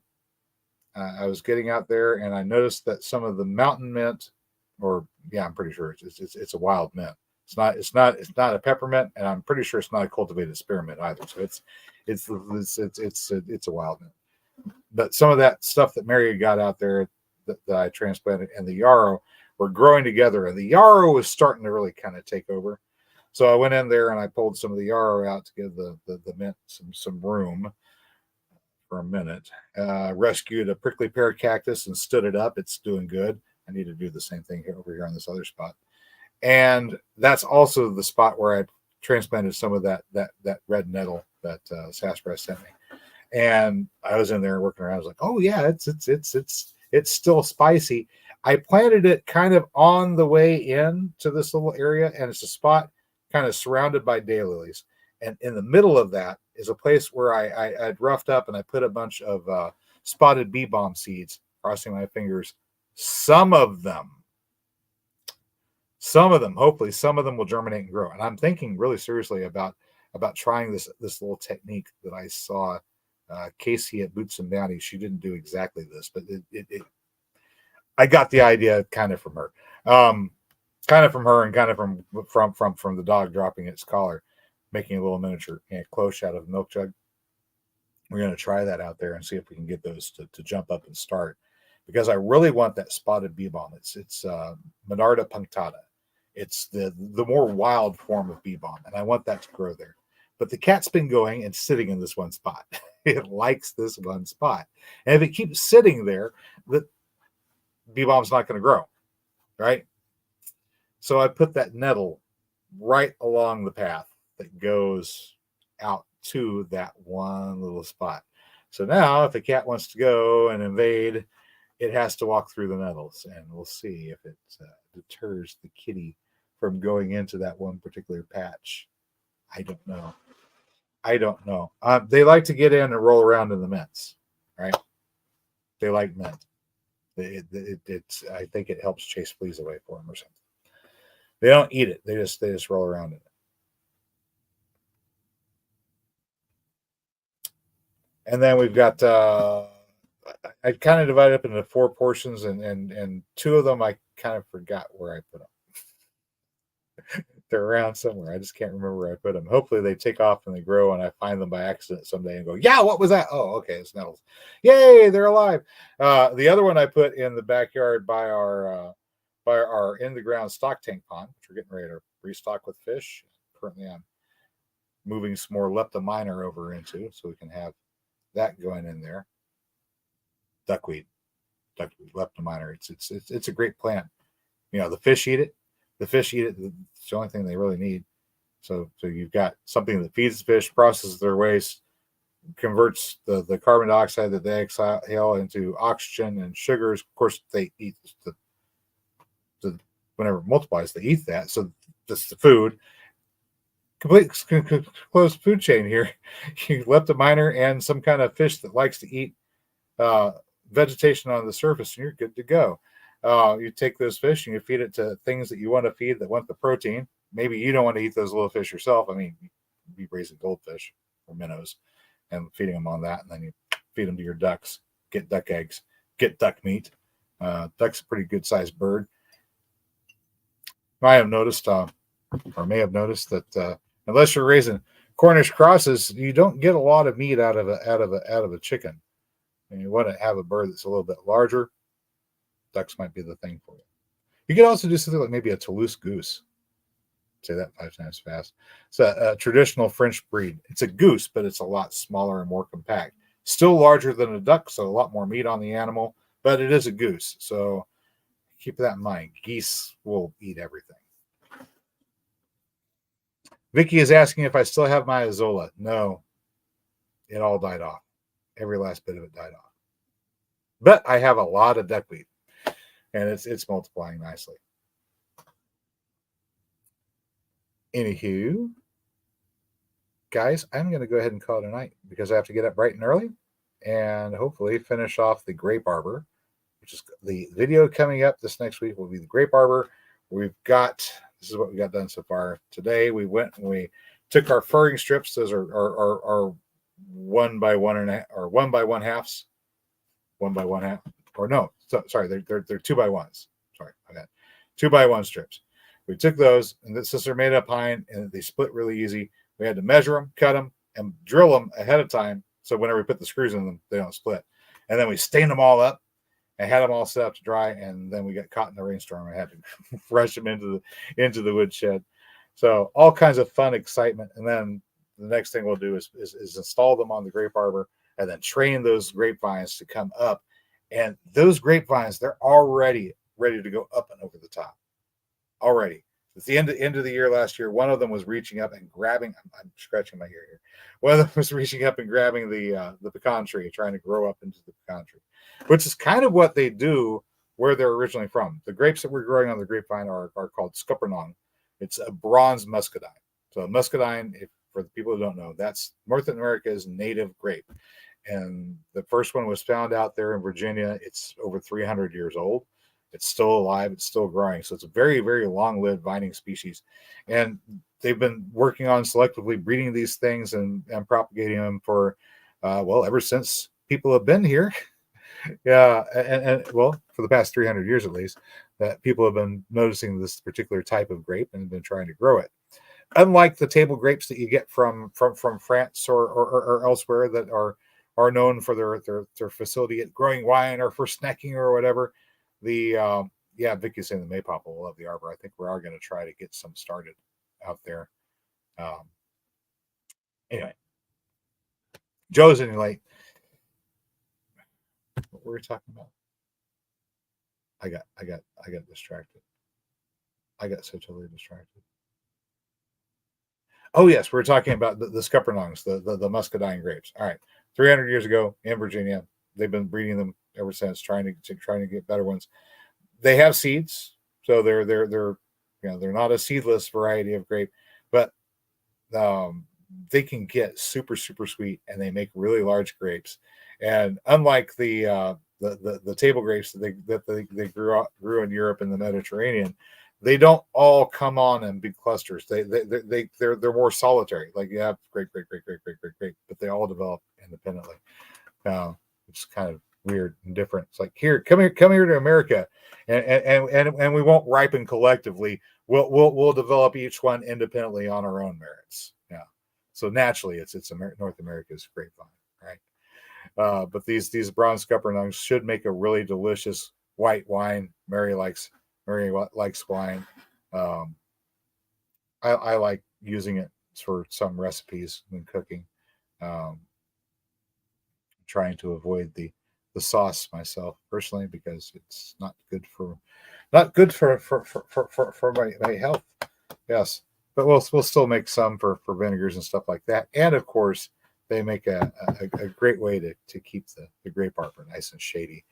I was getting out there and I noticed that some of the mountain mint, I'm pretty sure it's a wild mint. It's not a peppermint, and I'm pretty sure it's not a cultivated spearmint either. So it's a wild mint. But some of that stuff that Mary got out there that I transplanted and the yarrow were growing together, and the yarrow was starting to really kind of take over. So I went in there and I pulled some of the yarrow out to give the mint some room for a minute. Rescued a prickly pear cactus and stood it up. It's doing good. I need to do the same thing over here on this other spot. And that's also the spot where I transplanted some of that red nettle that Sasspress sent me. And I was in there working around. I was like, oh yeah, it's still spicy. I planted it kind of on the way in to this little area, and it's a spot kind of surrounded by daylilies. And in the middle of that is a place where I'd roughed up and I put a bunch of spotted bee balm seeds, crossing my fingers. Some of them, hopefully some of them will germinate and grow. And I'm thinking really seriously about trying this little technique that I saw Casey at Boots and Bounty. She didn't do exactly this, but I got the idea kind of from her. And kind of from the dog dropping its collar, making a little miniature cloche out of a milk jug. We're going to try that out there and see if we can get those to jump up and start, because I really want that spotted bee balm. It's Monarda punctata. It's the more wild form of bee balm, and I want that to grow there. But the cat's been going and sitting in this one spot. It likes this one spot, and if it keeps sitting there, the bee balm's not going to grow, right? So I put that nettle right along the path that goes out to that one little spot. So now if the cat wants to go and invade, it has to walk through the nettles, and we'll see if it deters the kitty from going into that one particular patch. I don't know. They like to get in and roll around in the mints, right? They like mint. I think it helps chase fleas away for them or something. They don't eat it. They just roll around in it. And then we've got I kind of divided up into 4 portions, and 2 of them I kind of forgot where I put them. They're around somewhere. I just can't remember where I put them. Hopefully they take off and they grow, and I find them by accident someday and go, yeah, what was that? Oh, okay, it's nettles. Yay, they're alive. The other one I put in the backyard by our in the ground stock tank pond, which we're getting ready to restock with fish. Currently, I'm moving some more leptominer over into, so we can have that going in there. Duckweed, leptominer. It's a great plant. The fish eat it. It's the only thing they really need. So you've got something that feeds the fish, processes their waste, converts the carbon dioxide that they exhale into oxygen and sugars. Of course, they eat whenever it multiplies, they eat that. So that's the food. Complete closed food chain here. You leptominer and some kind of fish that likes to eat vegetation on the surface, and you're good to go. You take those fish and you feed it to things that you want to feed that want the protein. Maybe you don't want to eat those little fish yourself. I mean, you'd be raising goldfish or minnows and feeding them on that, and then you feed them to your ducks, get duck eggs, get duck meat. Duck's a pretty good sized bird. I have noticed, or may have noticed, that unless you're raising Cornish crosses, you don't get a lot of meat out of a chicken. And you want to have a bird that's a little bit larger. Ducks might be the thing for you. You could also do something like maybe a Toulouse goose. Say that 5 times fast. It's a traditional French breed. It's a goose, but it's a lot smaller and more compact. Still larger than a duck, so a lot more meat on the animal, but it is a goose. So keep that in mind. Geese will eat everything. Vicky is asking if I still have my Azolla. No, it all died off. Every last bit of it died off. But I have a lot of duckweed, and it's multiplying nicely. Anywho, guys, I'm going to go ahead and call it a night because I have to get up bright and early and hopefully finish off the Grape Arbor, which is the video coming up this next week will be the Grape Arbor. This is what we got done so far. Today we went and we took our furring strips. Those are 1 by 1 and a, or 1 by 1 halves, 1 by 1 half, or no, sorry, they're 2 by 1s. Sorry, I got 2 by 1 strips. We took those, and since they're made of pine and they split really easy, we had to measure them, cut them, and drill them ahead of time. So whenever we put the screws in them, they don't split. And then we stained them all up and had them all set up to dry. And then we got caught in the rainstorm. I had to rush them into the woodshed. So all kinds of fun excitement. And then the next thing we'll do is install them on the Grape Arbor and then train those grapevines to come up. And those grapevines, they're already ready to go up and over the top. Already. At the end of the year last year, one of them was reaching up and grabbing. I'm scratching my ear here. One of them was reaching up and grabbing the pecan tree, trying to grow up into the pecan tree, which is kind of what they do where they're originally from. The grapes that we're growing on the grapevine are called scuppernong. It's a bronze muscadine. So muscadine, for the people who don't know, that's North America's native grape. And the first one was found out there in Virginia. It's over 300 years old. It's still alive. It's still growing. So it's a very, very long-lived vining species. And they've been working on selectively breeding these things and propagating them for, ever since people have been here. Yeah. And for the past 300 years at least, that people have been noticing this particular type of grape and been trying to grow it. Unlike the table grapes that you get from France or elsewhere that are known for their facility at growing wine or for snacking or whatever. Vicky's saying the maypop will love the arbor. I think we are going to try to get some started out there. Anyway, Joe's in late. What were we talking about? I got distracted. I got so totally distracted. Oh yes, we're talking about the scuppernongs, the muscadine grapes. All right, 300 years ago in Virginia, they've been breeding them ever since, trying to get better ones. They have seeds, so they're not a seedless variety of grape, but they can get super sweet, and they make really large grapes. And unlike the table grapes that they grew in Europe and the Mediterranean, they don't all come on in big clusters. They're more solitary. Like you have grape, but they all develop independently. It's kind of weird and different. It's like come here to America, and we won't ripen collectively. We'll develop each one independently on our own merits. Yeah. So naturally, it's North America's grapevine, right? But these brown scuppernongs should make a really delicious white wine. Mary likes wine. I like using it for some recipes when cooking. Trying to avoid the sauce myself personally because it's not good for my health. Yes, but we'll still make some for vinegars and stuff like that. And of course, they make a great way to keep the grape arbor nice and shady.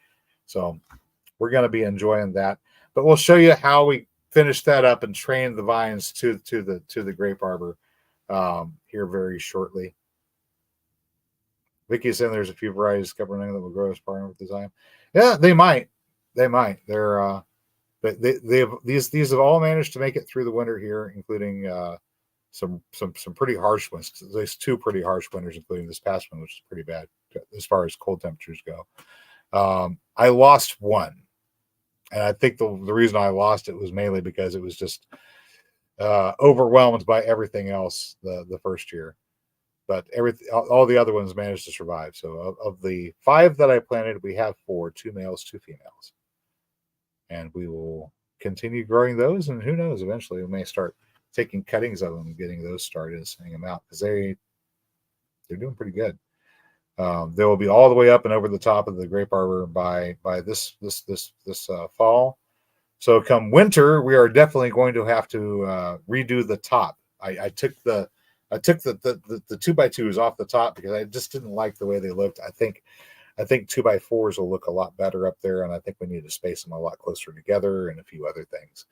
So we're going to be enjoying that. But we'll show you how we finish that up and train the vines to the grape arbor here very shortly. Vicky's saying there's a few varieties of scuppernong that will grow as part of the design. Yeah, they might. They're these have all managed to make it through the winter here, including some pretty harsh ones. There's 2 pretty harsh winters, including this past one, which is pretty bad as far as cold temperatures go. I lost one, and I think the reason I lost it was mainly because it was just overwhelmed by everything else the first year. But all the other ones managed to survive. So of the 5 that I planted, we have 4, 2 males, 2 females. And we will continue growing those. And who knows, eventually we may start taking cuttings of them and getting those started and sending them out because they're doing pretty good. They will be all the way up and over the top of the grape arbor by this fall. So come winter, we are definitely going to have to redo the top. I took the 2x2s off the top because I just didn't like the way they looked. I think 2x4s will look a lot better up there, and I think we need to space them a lot closer together and a few other things.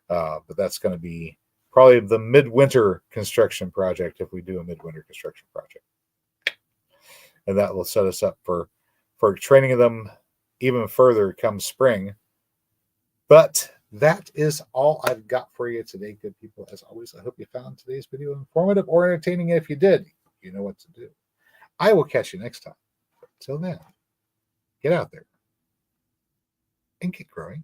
But that's going to be probably the midwinter construction project if we do a midwinter construction project, and that will set us up for training them even further come spring. But that is all I've got for you today, good people. As always, I hope you found today's video informative or entertaining. If you did, you know what to do. I will catch you next time. Till then, get out there and get growing.